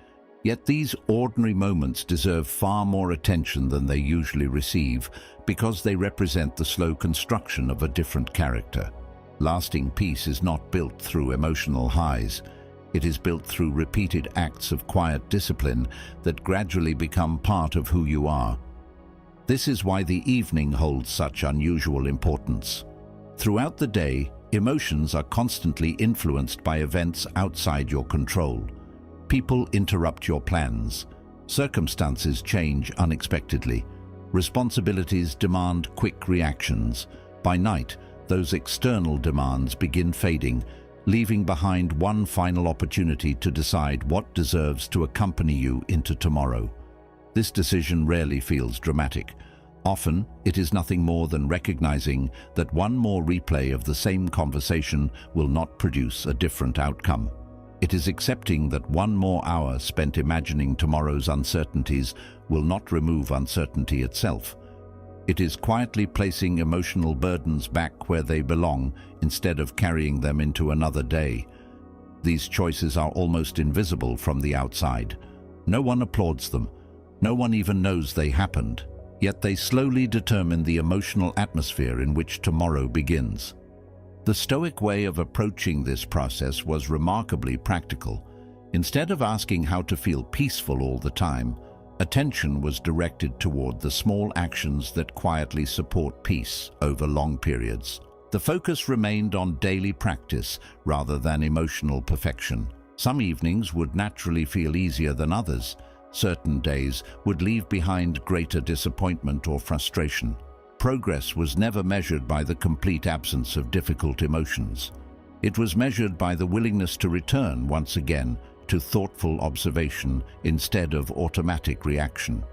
Yet these ordinary moments deserve far more attention than they usually receive because they represent the slow construction of a different character. Lasting peace is not built through emotional highs. It is built through repeated acts of quiet discipline that gradually become part of who you are. This is why the evening holds such unusual importance. Throughout the day, emotions are constantly influenced by events outside your control. People interrupt your plans. Circumstances change unexpectedly. Responsibilities demand quick reactions. By night, those external demands begin fading, leaving behind one final opportunity to decide what deserves to accompany you into tomorrow. This decision rarely feels dramatic. Often, it is nothing more than recognizing that one more replay of the same conversation will not produce a different outcome. It is accepting that one more hour spent imagining tomorrow's uncertainties will not remove uncertainty itself. It is quietly placing emotional burdens back where they belong instead of carrying them into another day. These choices are almost invisible from the outside. No one applauds them. No one even knows they happened. Yet they slowly determine the emotional atmosphere in which tomorrow begins. The Stoic way of approaching this process was remarkably practical. Instead of asking how to feel peaceful all the time, attention was directed toward the small actions that quietly support peace over long periods. The focus remained on daily practice rather than emotional perfection. Some evenings would naturally feel easier than others. Certain days would leave behind greater disappointment or frustration. Progress was never measured by the complete absence of difficult emotions. It was measured by the willingness to return once again to thoughtful observation instead of automatic reaction.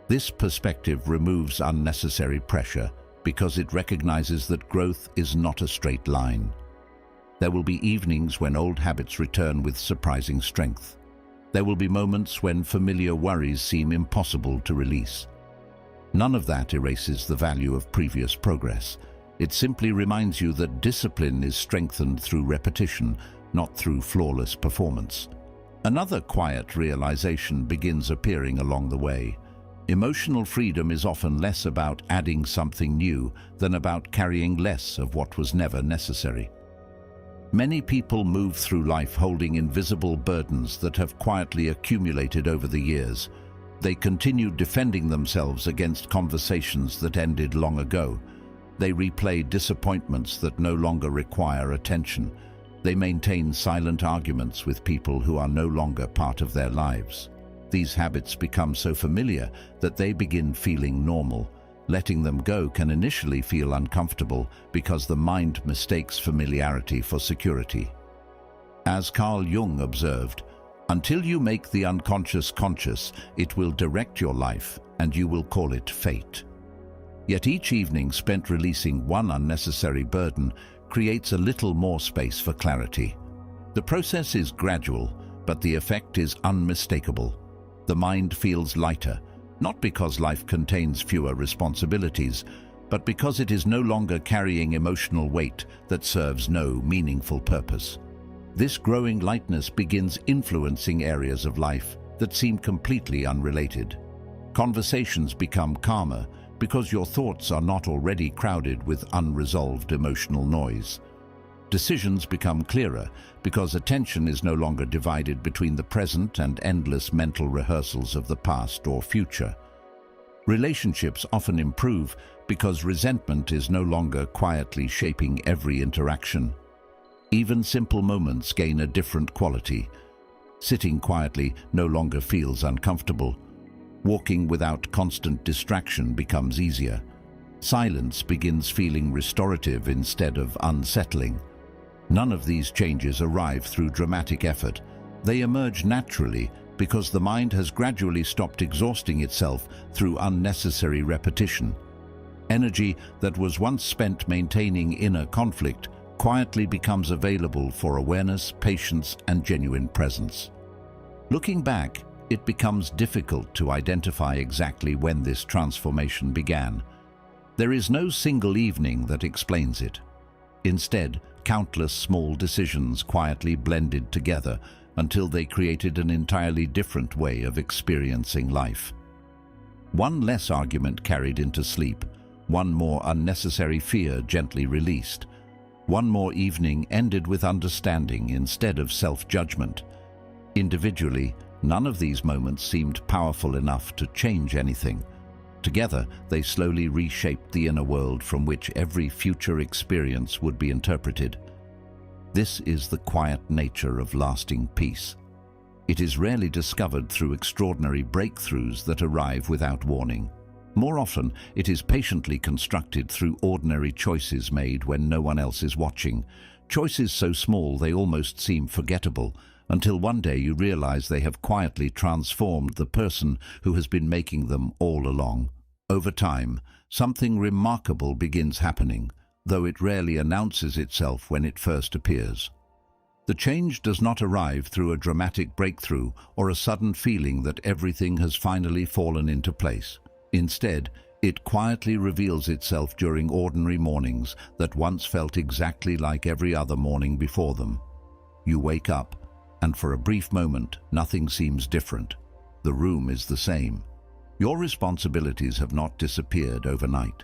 This perspective removes unnecessary pressure because it recognizes that growth is not a straight line. There will be evenings when old habits return with surprising strength. There will be moments when familiar worries seem impossible to release. None of that erases the value of previous progress. It simply reminds you that discipline is strengthened through repetition, not through flawless performance. Another quiet realization begins appearing along the way. Emotional freedom is often less about adding something new than about carrying less of what was never necessary. Many people move through life holding invisible burdens that have quietly accumulated over the years. They continue defending themselves against conversations that ended long ago. They replay disappointments that no longer require attention. They maintain silent arguments with people who are no longer part of their lives. These habits become so familiar that they begin feeling normal. Letting them go can initially feel uncomfortable because the mind mistakes familiarity for security. As Carl Jung observed, until you make the unconscious conscious, it will direct your life and you will call it fate. Yet each evening spent releasing one unnecessary burden creates a little more space for clarity. The process is gradual, but the effect is unmistakable. The mind feels lighter, not because life contains fewer responsibilities, but because it is no longer carrying emotional weight that serves no meaningful purpose. This growing lightness begins influencing areas of life that seem completely unrelated. Conversations become calmer because your thoughts are not already crowded with unresolved emotional noise. Decisions become clearer because attention is no longer divided between the present and endless mental rehearsals of the past or future. Relationships often improve because resentment is no longer quietly shaping every interaction. Even simple moments gain a different quality. Sitting quietly no longer feels uncomfortable. Walking without constant distraction becomes easier. Silence begins feeling restorative instead of unsettling. None of these changes arrive through dramatic effort. They emerge naturally because the mind has gradually stopped exhausting itself through unnecessary repetition. Energy that was once spent maintaining inner conflict quietly becomes available for awareness, patience, and genuine presence. Looking back, it becomes difficult to identify exactly when this transformation began. There is no single evening that explains it. Instead, countless small decisions quietly blended together until they created an entirely different way of experiencing life. One less argument carried into sleep, one more unnecessary fear gently released. One more evening ended with understanding instead of self-judgment. Individually, none of these moments seemed powerful enough to change anything. Together, they slowly reshaped the inner world from which every future experience would be interpreted. This is the quiet nature of lasting peace. It is rarely discovered through extraordinary breakthroughs that arrive without warning. More often, it is patiently constructed through ordinary choices made when no one else is watching. Choices so small they almost seem forgettable, until one day you realize they have quietly transformed the person who has been making them all along. Over time, something remarkable begins happening, though it rarely announces itself when it first appears. The change does not arrive through a dramatic breakthrough or a sudden feeling that everything has finally fallen into place. Instead, it quietly reveals itself during ordinary mornings that once felt exactly like every other morning before them. You wake up, and for a brief moment, nothing seems different. The room is the same. Your responsibilities have not disappeared overnight.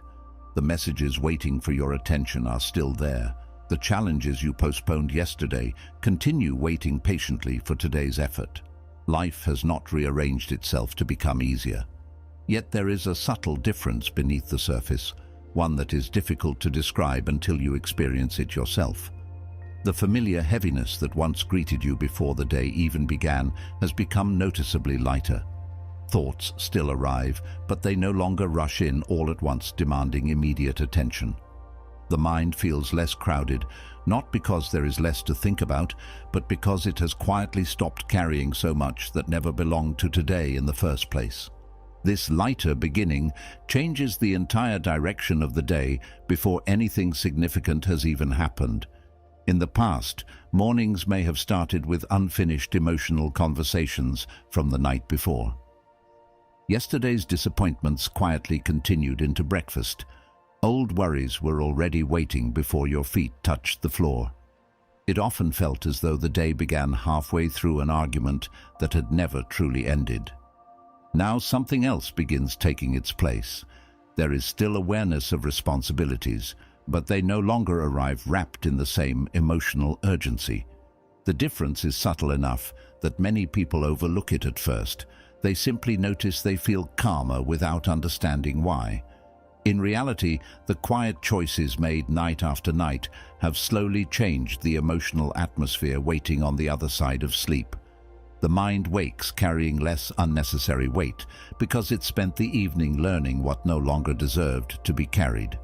The messages waiting for your attention are still there. The challenges you postponed yesterday continue waiting patiently for today's effort. Life has not rearranged itself to become easier. Yet there is a subtle difference beneath the surface, one that is difficult to describe until you experience it yourself. The familiar heaviness that once greeted you before the day even began has become noticeably lighter. Thoughts still arrive, but they no longer rush in all at once, demanding immediate attention. The mind feels less crowded, not because there is less to think about, but because it has quietly stopped carrying so much that never belonged to today in the first place. This lighter beginning changes the entire direction of the day before anything significant has even happened. In the past, mornings may have started with unfinished emotional conversations from the night before. Yesterday's disappointments quietly continued into breakfast. Old worries were already waiting before your feet touched the floor. It often felt as though the day began halfway through an argument that had never truly ended. Now something else begins taking its place. There is still awareness of responsibilities, but they no longer arrive wrapped in the same emotional urgency. The difference is subtle enough that many people overlook it at first. They simply notice they feel calmer without understanding why. In reality, the quiet choices made night after night have slowly changed the emotional atmosphere waiting on the other side of sleep. The mind wakes carrying less unnecessary weight because it spent the evening learning what no longer deserved to be carried.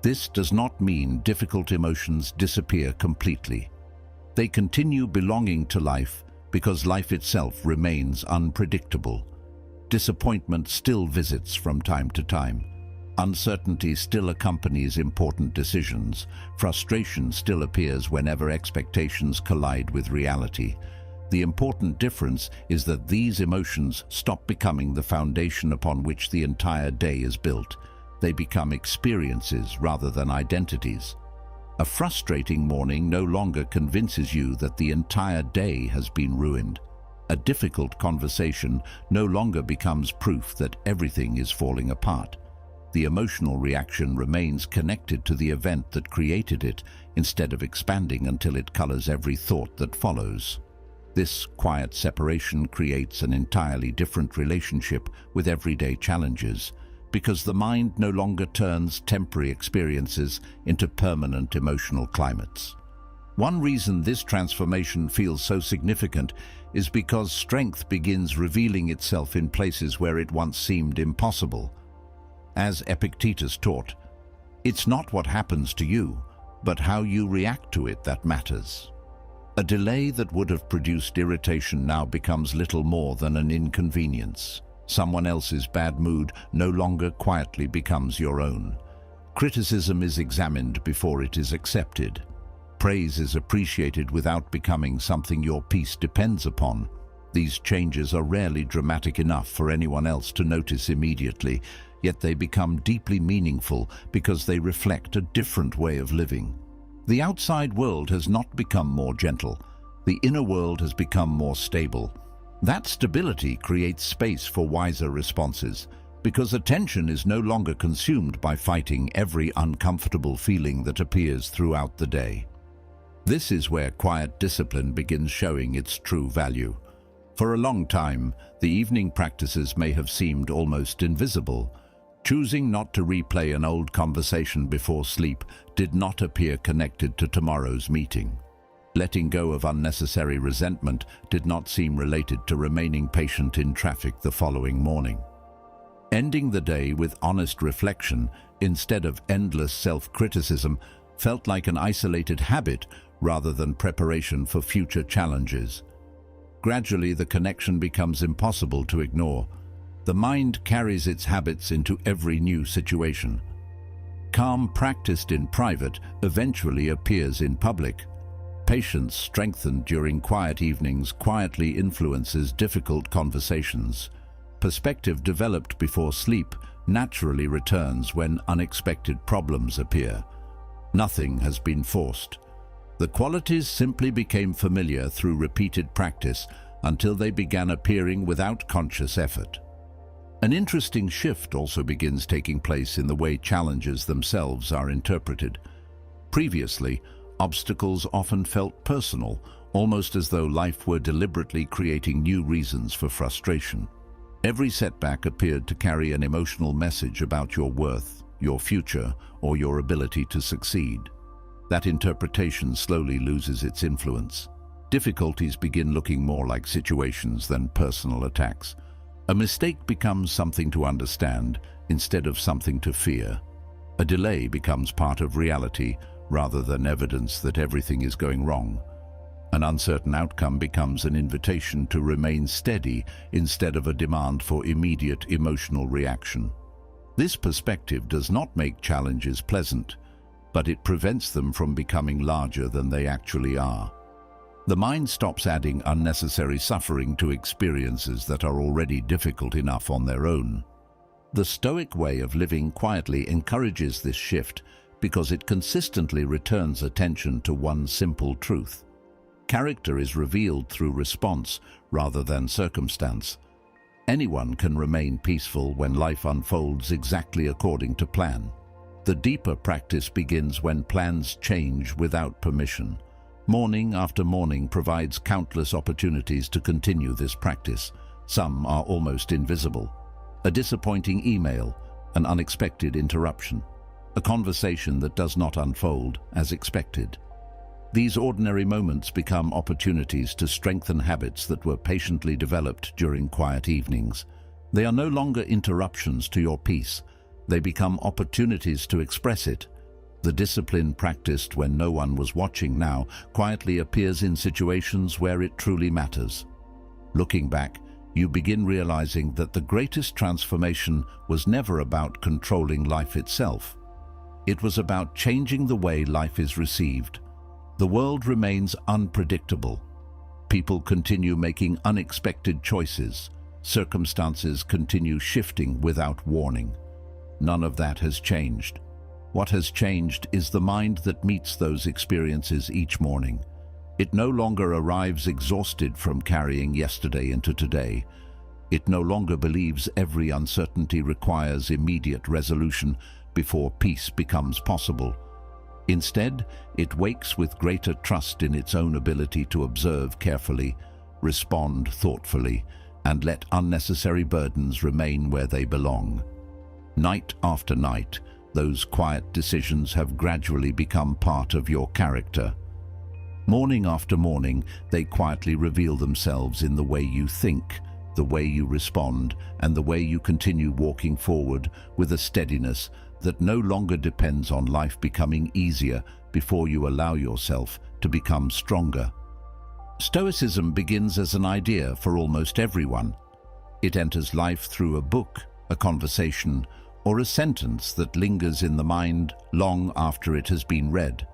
This does not mean difficult emotions disappear completely. They continue belonging to life because life itself remains unpredictable. Disappointment still visits from time to time. Uncertainty still accompanies important decisions. Frustration still appears whenever expectations collide with reality. The important difference is that these emotions stop becoming the foundation upon which the entire day is built. They become experiences rather than identities. A frustrating morning no longer convinces you that the entire day has been ruined. A difficult conversation no longer becomes proof that everything is falling apart. The emotional reaction remains connected to the event that created it, instead of expanding until it colors every thought that follows. This quiet separation creates an entirely different relationship with everyday challenges, because the mind no longer turns temporary experiences into permanent emotional climates. One reason this transformation feels so significant is because strength begins revealing itself in places where it once seemed impossible. As Epictetus taught, it's not what happens to you, but how you react to it that matters. A delay that would have produced irritation now becomes little more than an inconvenience. Someone else's bad mood no longer quietly becomes your own. Criticism is examined before it is accepted. Praise is appreciated without becoming something your peace depends upon. These changes are rarely dramatic enough for anyone else to notice immediately, yet they become deeply meaningful because they reflect a different way of living. The outside world has not become more gentle. The inner world has become more stable. That stability creates space for wiser responses, because attention is no longer consumed by fighting every uncomfortable feeling that appears throughout the day. This is where quiet discipline begins showing its true value. For a long time, the evening practices may have seemed almost invisible. Choosing not to replay an old conversation before sleep did not appear connected to tomorrow's meeting. Letting go of unnecessary resentment did not seem related to remaining patient in traffic the following morning. Ending the day with honest reflection instead of endless self-criticism felt like an isolated habit rather than preparation for future challenges. Gradually, the connection becomes impossible to ignore. The mind carries its habits into every new situation. Calm practiced in private eventually appears in public. Patience strengthened during quiet evenings quietly influences difficult conversations. Perspective developed before sleep naturally returns when unexpected problems appear. Nothing has been forced. The qualities simply became familiar through repeated practice until they began appearing without conscious effort. An interesting shift also begins taking place in the way challenges themselves are interpreted. Previously, obstacles often felt personal, almost as though life were deliberately creating new reasons for frustration. Every setback appeared to carry an emotional message about your worth, your future, or your ability to succeed. That interpretation slowly loses its influence. Difficulties begin looking more like situations than personal attacks. A mistake becomes something to understand instead of something to fear. A delay becomes part of reality rather than evidence that everything is going wrong. An uncertain outcome becomes an invitation to remain steady instead of a demand for immediate emotional reaction. This perspective does not make challenges pleasant, but it prevents them from becoming larger than they actually are. The mind stops adding unnecessary suffering to experiences that are already difficult enough on their own. The Stoic way of living quietly encourages this shift because it consistently returns attention to one simple truth. Character is revealed through response rather than circumstance. Anyone can remain peaceful when life unfolds exactly according to plan. The deeper practice begins when plans change without permission. Morning after morning provides countless opportunities to continue this practice. Some are almost invisible. A disappointing email, an unexpected interruption, a conversation that does not unfold as expected. These ordinary moments become opportunities to strengthen habits that were patiently developed during quiet evenings. They are no longer interruptions to your peace. They become opportunities to express it. The discipline practiced when no one was watching now quietly appears in situations where it truly matters. Looking back, you begin realizing that the greatest transformation was never about controlling life itself. It was about changing the way life is received. The world remains unpredictable. People continue making unexpected choices. Circumstances continue shifting without warning. None of that has changed. What has changed is the mind that meets those experiences each morning. It no longer arrives exhausted from carrying yesterday into today. It no longer believes every uncertainty requires immediate resolution before peace becomes possible. Instead, it wakes with greater trust in its own ability to observe carefully, respond thoughtfully, and let unnecessary burdens remain where they belong. Night after night, those quiet decisions have gradually become part of your character. Morning after morning, they quietly reveal themselves in the way you think, the way you respond, and the way you continue walking forward with a steadiness that no longer depends on life becoming easier before you allow yourself to become stronger. Stoicism begins as an idea for almost everyone. It enters life through a book, a conversation, or a sentence that lingers in the mind long after it has been read.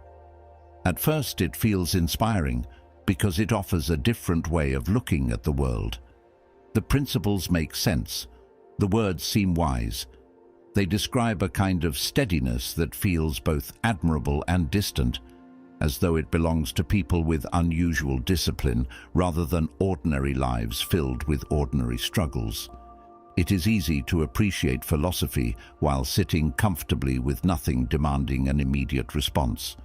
At first it feels inspiring because it offers a different way of looking at the world. The principles make sense. The words seem wise. They describe a kind of steadiness that feels both admirable and distant, as though it belongs to people with unusual discipline rather than ordinary lives filled with ordinary struggles. It is easy to appreciate philosophy while sitting comfortably with nothing demanding an immediate response.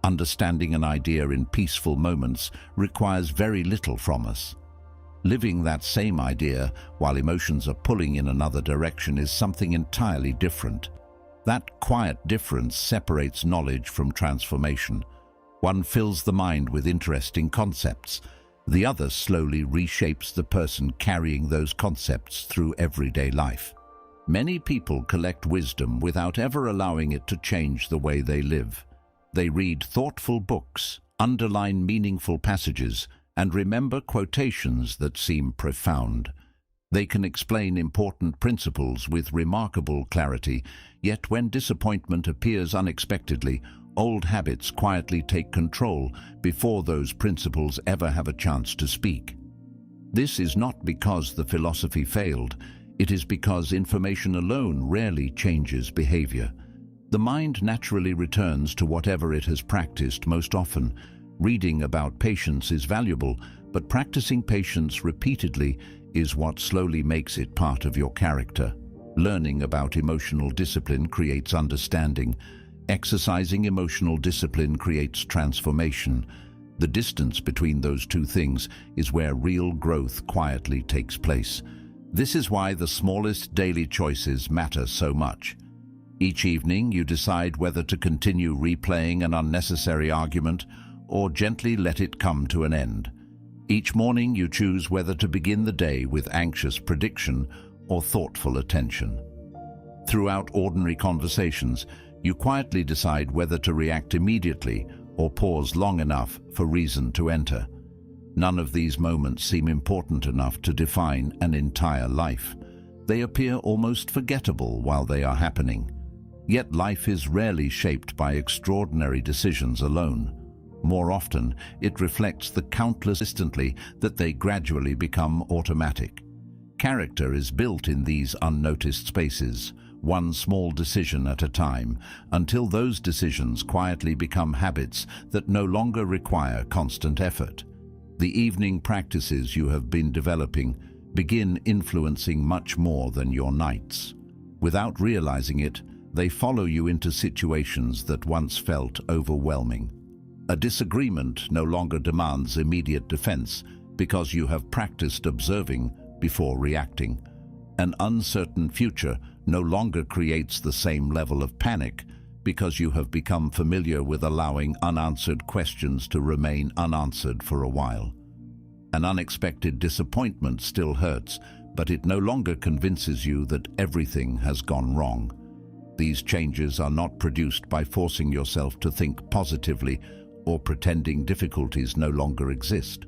Understanding an idea in peaceful moments requires very little from us. Living that same idea while emotions are pulling in another direction is something entirely different. That quiet difference separates knowledge from transformation. One fills the mind with interesting concepts. The other slowly reshapes the person carrying those concepts through everyday life. Many people collect wisdom without ever allowing it to change the way they live. They read thoughtful books, underline meaningful passages, and remember quotations that seem profound. They can explain important principles with remarkable clarity, yet when disappointment appears unexpectedly, old habits quietly take control before those principles ever have a chance to speak. This is not because the philosophy failed, it is because information alone rarely changes behavior. The mind naturally returns to whatever it has practiced most often. Reading about patience is valuable, but practicing patience repeatedly is what slowly makes it part of your character. Learning about emotional discipline creates understanding. Exercising emotional discipline creates transformation. The distance between those two things is where real growth quietly takes place. This is why the smallest daily choices matter so much. Each evening you decide whether to continue replaying an unnecessary argument or gently let it come to an end. Each morning you choose whether to begin the day with anxious prediction or thoughtful attention. Throughout ordinary conversations, you quietly decide whether to react immediately or pause long enough for reason to enter. None of these moments seem important enough to define an entire life. They appear almost forgettable while they are happening. Yet life is rarely shaped by extraordinary decisions alone. More often, it reflects the countless instantly that they gradually become automatic. Character is built in these unnoticed spaces, one small decision at a time, until those decisions quietly become habits that no longer require constant effort. The evening practices you have been developing begin influencing much more than your nights. Without realizing it, they follow you into situations that once felt overwhelming. A disagreement no longer demands immediate defense because you have practiced observing before reacting. An uncertain future no longer creates the same level of panic because you have become familiar with allowing unanswered questions to remain unanswered for a while. An unexpected disappointment still hurts, but it no longer convinces you that everything has gone wrong. These changes are not produced by forcing yourself to think positively or pretending difficulties no longer exist.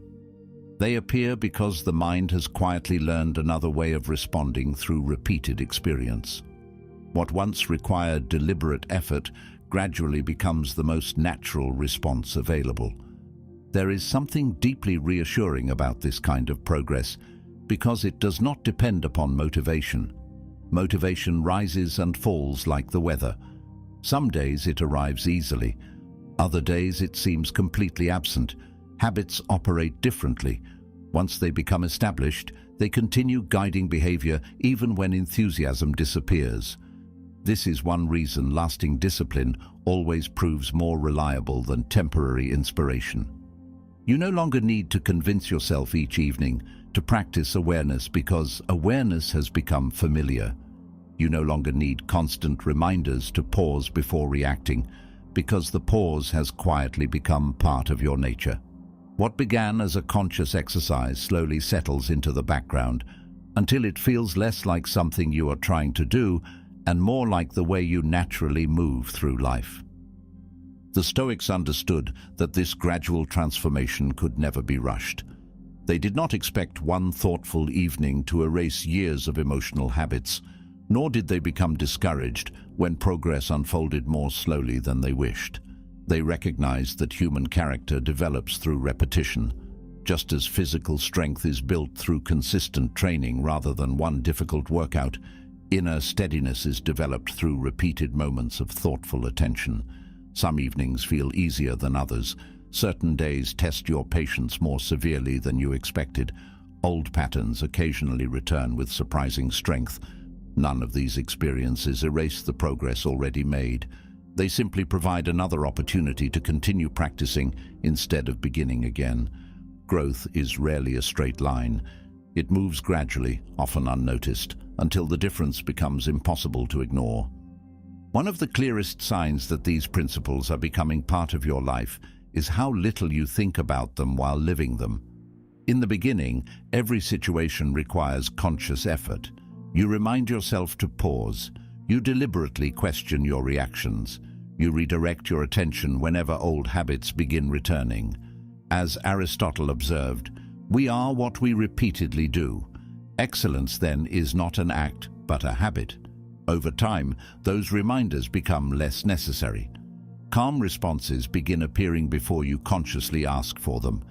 They appear because the mind has quietly learned another way of responding through repeated experience. What once required deliberate effort gradually becomes the most natural response available. There is something deeply reassuring about this kind of progress because it does not depend upon motivation. Motivation rises and falls like the weather. Some days it arrives easily. Other days it seems completely absent. Habits operate differently. Once they become established, they continue guiding behavior even when enthusiasm disappears. This is one reason lasting discipline always proves more reliable than temporary inspiration. You no longer need to convince yourself each evening to practice awareness because awareness has become familiar. You no longer need constant reminders to pause before reacting because the pause has quietly become part of your nature. What began as a conscious exercise slowly settles into the background until it feels less like something you are trying to do and more like the way you naturally move through life. The Stoics understood that this gradual transformation could never be rushed. They did not expect one thoughtful evening to erase years of emotional habits, nor did they become discouraged when progress unfolded more slowly than they wished. They recognized that human character develops through repetition, just as physical strength is built through consistent training rather than one difficult workout. Inner steadiness is developed through repeated moments of thoughtful attention. Some evenings feel easier than others. Certain days test your patience more severely than you expected. Old patterns occasionally return with surprising strength. None of these experiences erase the progress already made. They simply provide another opportunity to continue practicing instead of beginning again. Growth is rarely a straight line. It moves gradually, often unnoticed, until the difference becomes impossible to ignore. One of the clearest signs that these principles are becoming part of your life is how little you think about them while living them. In the beginning, every situation requires conscious effort. You remind yourself to pause. You deliberately question your reactions. You redirect your attention whenever old habits begin returning. As Aristotle observed, we are what we repeatedly do. Excellence, then, is not an act, but a habit. Over time, those reminders become less necessary. Calm responses begin appearing before you consciously ask for them.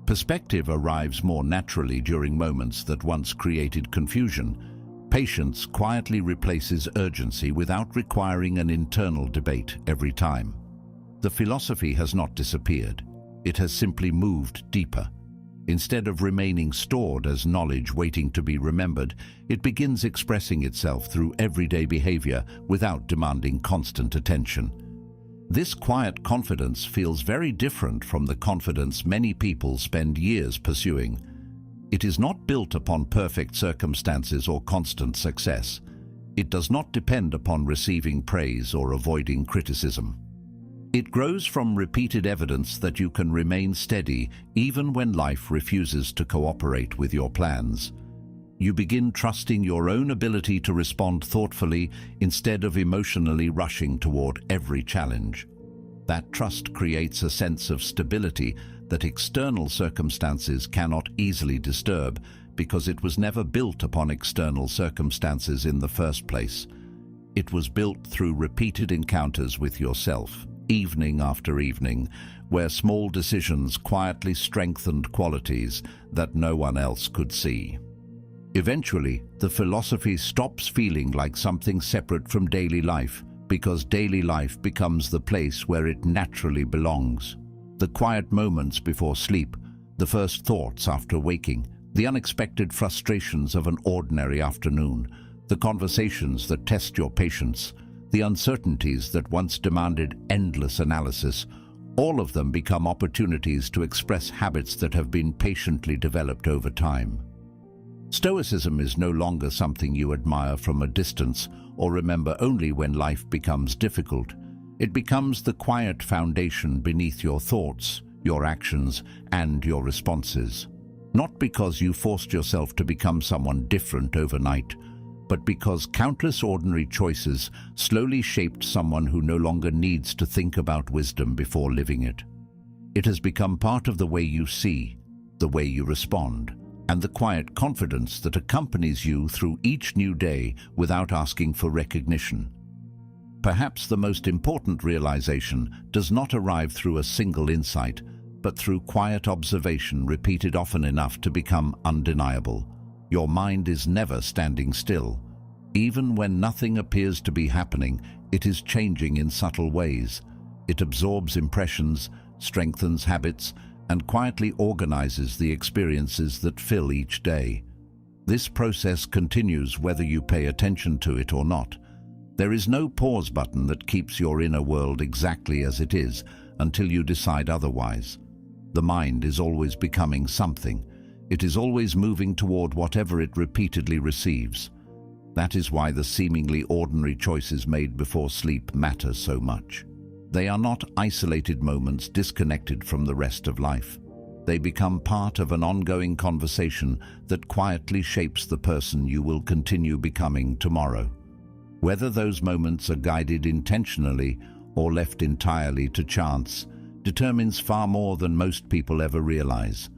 Perspective arrives more naturally during moments that once created confusion. Patience quietly replaces urgency without requiring an internal debate every time. The philosophy has not disappeared. It has simply moved deeper. Instead of remaining stored as knowledge waiting to be remembered, it begins expressing itself through everyday behavior without demanding constant attention. This quiet confidence feels very different from the confidence many people spend years pursuing. It is not built upon perfect circumstances or constant success. It does not depend upon receiving praise or avoiding criticism. It grows from repeated evidence that you can remain steady even when life refuses to cooperate with your plans. You begin trusting your own ability to respond thoughtfully instead of emotionally rushing toward every challenge. That trust creates a sense of stability that external circumstances cannot easily disturb because it was never built upon external circumstances in the first place. It was built through repeated encounters with yourself, evening after evening, where small decisions quietly strengthened qualities that no one else could see. Eventually, the philosophy stops feeling like something separate from daily life, because daily life becomes the place where it naturally belongs. The quiet moments before sleep, the first thoughts after waking, the unexpected frustrations of an ordinary afternoon, the conversations that test your patience, the uncertainties that once demanded endless analysis, all of them become opportunities to express habits that have been patiently developed over time. Stoicism is no longer something you admire from a distance or remember only when life becomes difficult. It becomes the quiet foundation beneath your thoughts, your actions, and your responses. Not because you forced yourself to become someone different overnight, but because countless ordinary choices slowly shaped someone who no longer needs to think about wisdom before living it. It has become part of the way you see, the way you respond, and the quiet confidence that accompanies you through each new day without asking for recognition. Perhaps the most important realization does not arrive through a single insight, but through quiet observation repeated often enough to become undeniable. Your mind is never standing still. Even when nothing appears to be happening, it is changing in subtle ways. It absorbs impressions, strengthens habits, and quietly organizes the experiences that fill each day. This process continues whether you pay attention to it or not. There is no pause button that keeps your inner world exactly as it is until you decide otherwise. The mind is always becoming something. It is always moving toward whatever it repeatedly receives. That is why the seemingly ordinary choices made before sleep matter so much. They are not isolated moments disconnected from the rest of life. They become part of an ongoing conversation that quietly shapes the person you will continue becoming tomorrow. Whether those moments are guided intentionally or left entirely to chance determines far more than most people ever realize.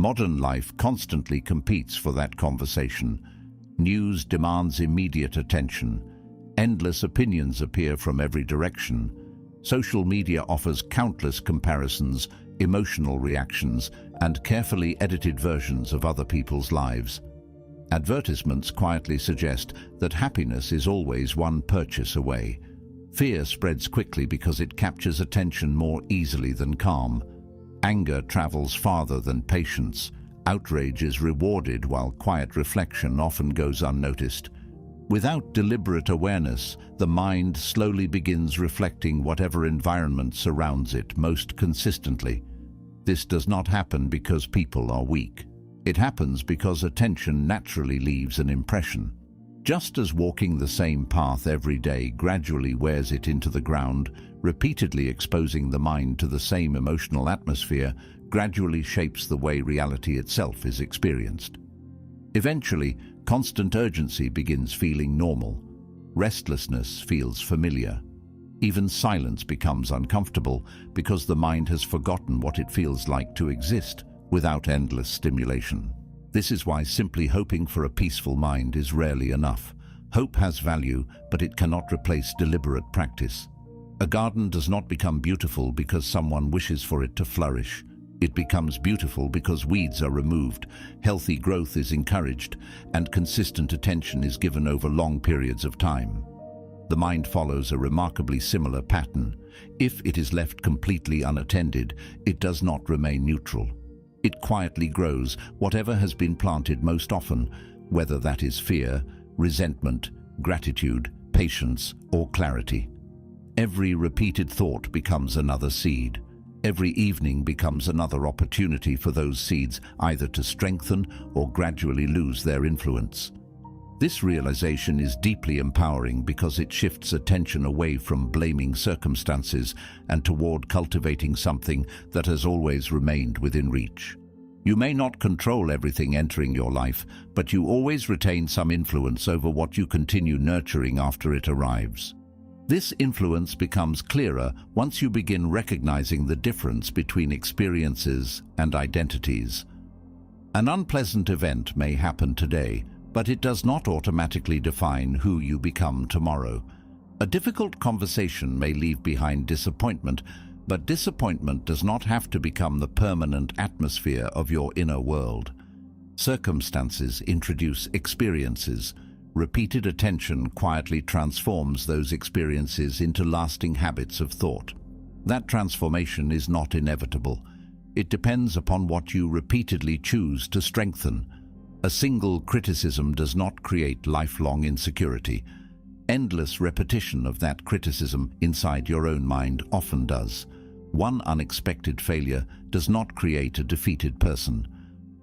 Modern life constantly competes for that conversation. News demands immediate attention. Endless opinions appear from every direction. Social media offers countless comparisons, emotional reactions, and carefully edited versions of other people's lives. Advertisements quietly suggest that happiness is always one purchase away. Fear spreads quickly because it captures attention more easily than calm. Anger travels farther than patience. Outrage is rewarded while quiet reflection often goes unnoticed. Without deliberate awareness, the mind slowly begins reflecting whatever environment surrounds it most consistently. This does not happen because people are weak. It happens because attention naturally leaves an impression. Just as walking the same path every day gradually wears it into the ground, repeatedly exposing the mind to the same emotional atmosphere gradually shapes the way reality itself is experienced. Eventually, constant urgency begins feeling normal. Restlessness feels familiar. Even silence becomes uncomfortable because the mind has forgotten what it feels like to exist without endless stimulation. This is why simply hoping for a peaceful mind is rarely enough. Hope has value, but it cannot replace deliberate practice. A garden does not become beautiful because someone wishes for it to flourish. It becomes beautiful because weeds are removed, healthy growth is encouraged, and consistent attention is given over long periods of time. The mind follows a remarkably similar pattern. If it is left completely unattended, it does not remain neutral. It quietly grows whatever has been planted most often, whether that is fear, resentment, gratitude, patience, or clarity. Every repeated thought becomes another seed. Every evening becomes another opportunity for those seeds either to strengthen or gradually lose their influence. This realization is deeply empowering because it shifts attention away from blaming circumstances and toward cultivating something that has always remained within reach. You may not control everything entering your life, but you always retain some influence over what you continue nurturing after it arrives. This influence becomes clearer once you begin recognizing the difference between experiences and identities. An unpleasant event may happen today, but it does not automatically define who you become tomorrow. A difficult conversation may leave behind disappointment, but disappointment does not have to become the permanent atmosphere of your inner world. Circumstances introduce experiences. Repeated attention quietly transforms those experiences into lasting habits of thought. That transformation is not inevitable. It depends upon what you repeatedly choose to strengthen. A single criticism does not create lifelong insecurity. Endless repetition of that criticism inside your own mind often does. One unexpected failure does not create a defeated person.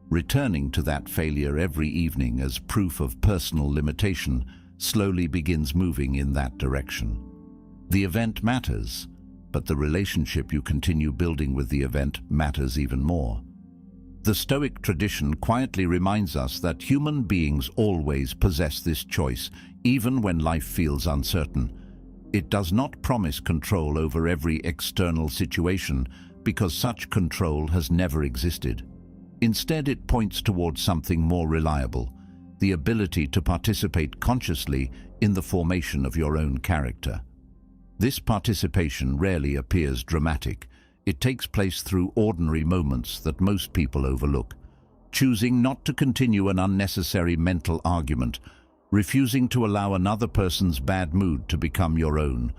Returning to that failure every evening as proof of personal limitation slowly begins moving in that direction. The event matters, but the relationship you continue building with the event matters even more. The Stoic tradition quietly reminds us that human beings always possess this choice, even when life feels uncertain. It does not promise control over every external situation because such control has never existed. Instead, it points towards something more reliable, the ability to participate consciously in the formation of your own character. This participation rarely appears dramatic. It takes place through ordinary moments that most people overlook. Choosing not to continue an unnecessary mental argument, refusing to allow another person's bad mood to become your own,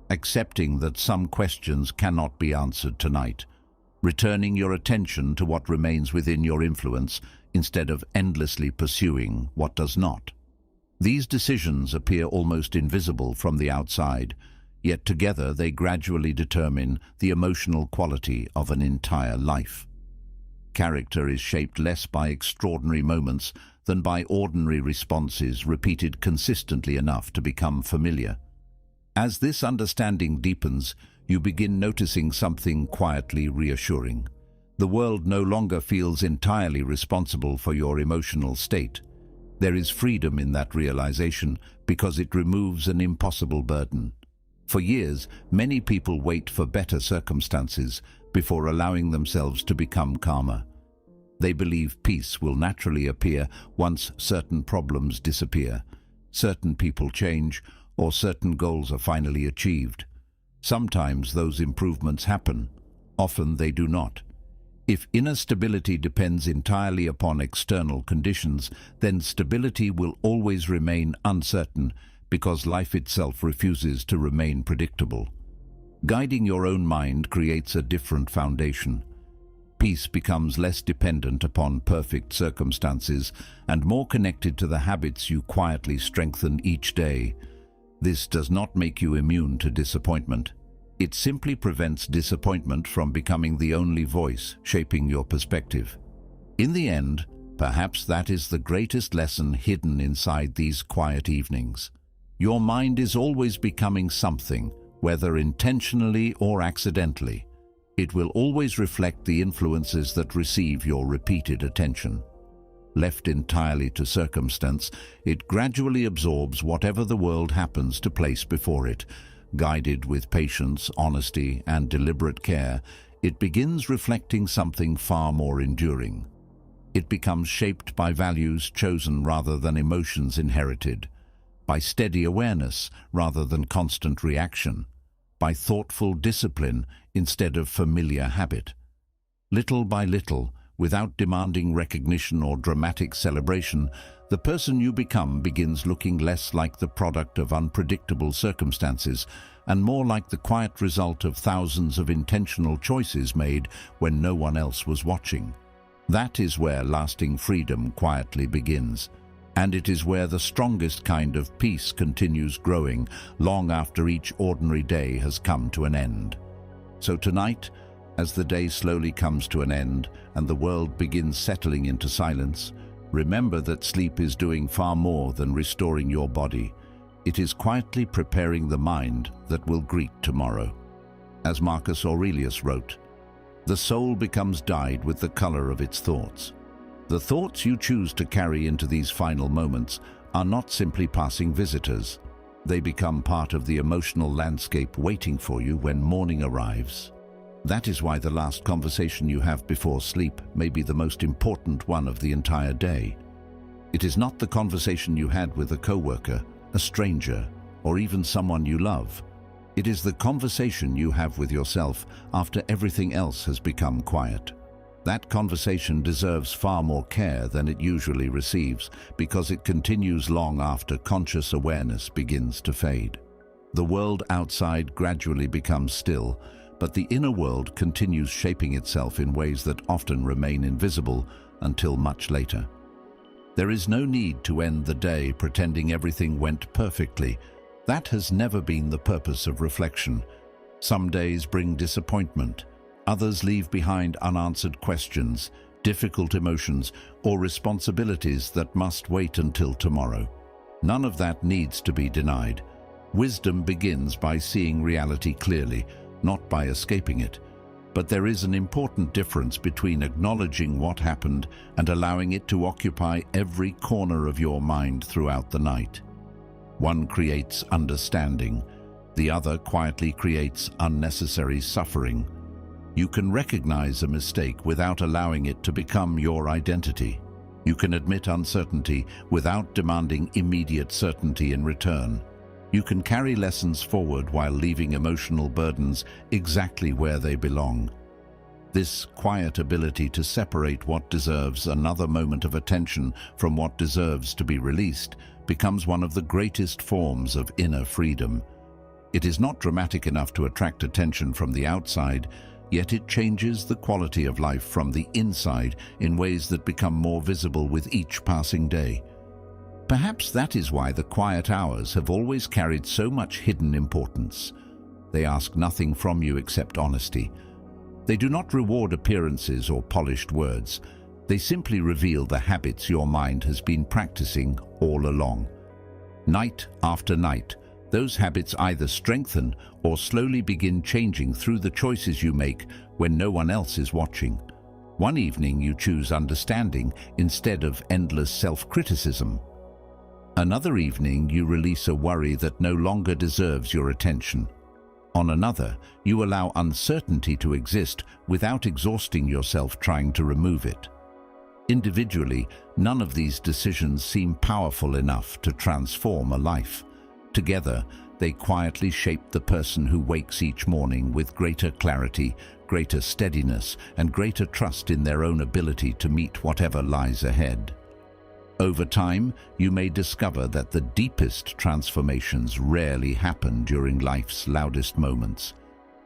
accepting that some questions cannot be answered tonight, returning your attention to what remains within your influence instead of endlessly pursuing what does not. These decisions appear almost invisible from the outside, yet together they gradually determine the emotional quality of an entire life. Character is shaped less by extraordinary moments than by ordinary responses repeated consistently enough to become familiar. As this understanding deepens, you begin noticing something quietly reassuring. The world no longer feels entirely responsible for your emotional state. There is freedom in that realization because it removes an impossible burden. For years, many people wait for better circumstances before allowing themselves to become calmer. They believe peace will naturally appear once certain problems disappear, certain people change, or certain goals are finally achieved. Sometimes those improvements happen, often they do not. If inner stability depends entirely upon external conditions, then stability will always remain uncertain because life itself refuses to remain predictable. Guiding your own mind creates a different foundation. Peace becomes less dependent upon perfect circumstances and more connected to the habits you quietly strengthen each day. This does not make you immune to disappointment. It simply prevents disappointment from becoming the only voice shaping your perspective. In the end, perhaps that is the greatest lesson hidden inside these quiet evenings. Your mind is always becoming something, whether intentionally or accidentally. It will always reflect the influences that receive your repeated attention. Left entirely to circumstance, it gradually absorbs whatever the world happens to place before it. Guided with patience, honesty, and deliberate care, it begins reflecting something far more enduring. It becomes shaped by values chosen rather than emotions inherited, by steady awareness rather than constant reaction, by thoughtful discipline instead of familiar habit. Little by little, without demanding recognition or dramatic celebration, the person you become begins looking less like the product of unpredictable circumstances and more like the quiet result of thousands of intentional choices made when no one else was watching. That is where lasting freedom quietly begins. And it is where the strongest kind of peace continues growing long after each ordinary day has come to an end. So tonight, as the day slowly comes to an end and the world begins settling into silence, remember that sleep is doing far more than restoring your body. It is quietly preparing the mind that will greet tomorrow. As Marcus Aurelius wrote, "The soul becomes dyed with the color of its thoughts." The thoughts you choose to carry into these final moments are not simply passing visitors. They become part of the emotional landscape waiting for you when morning arrives. That is why the last conversation you have before sleep may be the most important one of the entire day. It is not the conversation you had with a coworker, a stranger, or even someone you love. It is the conversation you have with yourself after everything else has become quiet. That conversation deserves far more care than it usually receives because it continues long after conscious awareness begins to fade. The world outside gradually becomes still, but the inner world continues shaping itself in ways that often remain invisible until much later. There is no need to end the day pretending everything went perfectly. That has never been the purpose of reflection. Some days bring disappointment. Others leave behind unanswered questions, difficult emotions, or responsibilities that must wait until tomorrow. None of that needs to be denied. Wisdom begins by seeing reality clearly, not by escaping it. But there is an important difference between acknowledging what happened and allowing it to occupy every corner of your mind throughout the night. One creates understanding, the other quietly creates unnecessary suffering. You can recognize a mistake without allowing it to become your identity. You can admit uncertainty without demanding immediate certainty in return. You can carry lessons forward while leaving emotional burdens exactly where they belong. This quiet ability to separate what deserves another moment of attention from what deserves to be released becomes one of the greatest forms of inner freedom. It is not dramatic enough to attract attention from the outside, yet it changes the quality of life from the inside in ways that become more visible with each passing day. Perhaps that is why the quiet hours have always carried so much hidden importance. They ask nothing from you except honesty. They do not reward appearances or polished words. They simply reveal the habits your mind has been practicing all along. Night after night, those habits either strengthen or slowly begin changing through the choices you make when no one else is watching. One evening you choose understanding instead of endless self-criticism. Another evening you release a worry that no longer deserves your attention. On another, you allow uncertainty to exist without exhausting yourself trying to remove it. Individually, none of these decisions seem powerful enough to transform a life. Together, they quietly shape the person who wakes each morning with greater clarity, greater steadiness, and greater trust in their own ability to meet whatever lies ahead. Over time, you may discover that the deepest transformations rarely happen during life's loudest moments.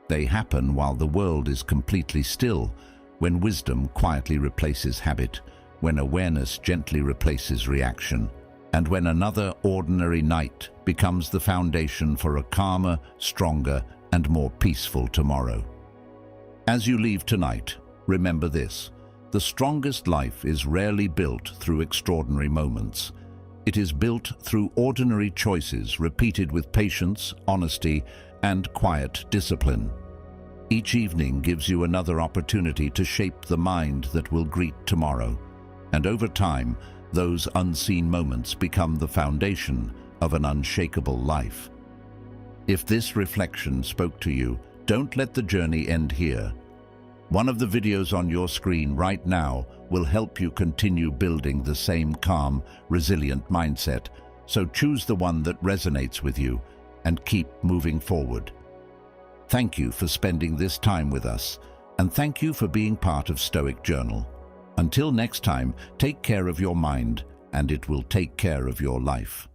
They happen while the world is completely still, when wisdom quietly replaces habit, when awareness gently replaces reaction, and when another ordinary night becomes the foundation for a calmer, stronger, and more peaceful tomorrow. As you leave tonight, remember this: the strongest life is rarely built through extraordinary moments. It is built through ordinary choices repeated with patience, honesty, and quiet discipline. Each evening gives you another opportunity to shape the mind that will greet tomorrow. And over time, those unseen moments become the foundation of an unshakable life. If this reflection spoke to you, don't let the journey end here. One of the videos on your screen right now will help you continue building the same calm, resilient mindset. So choose the one that resonates with you and keep moving forward. Thank you for spending this time with us, and thank you for being part of Stoic Journal. Until next time, take care of your mind, and it will take care of your life.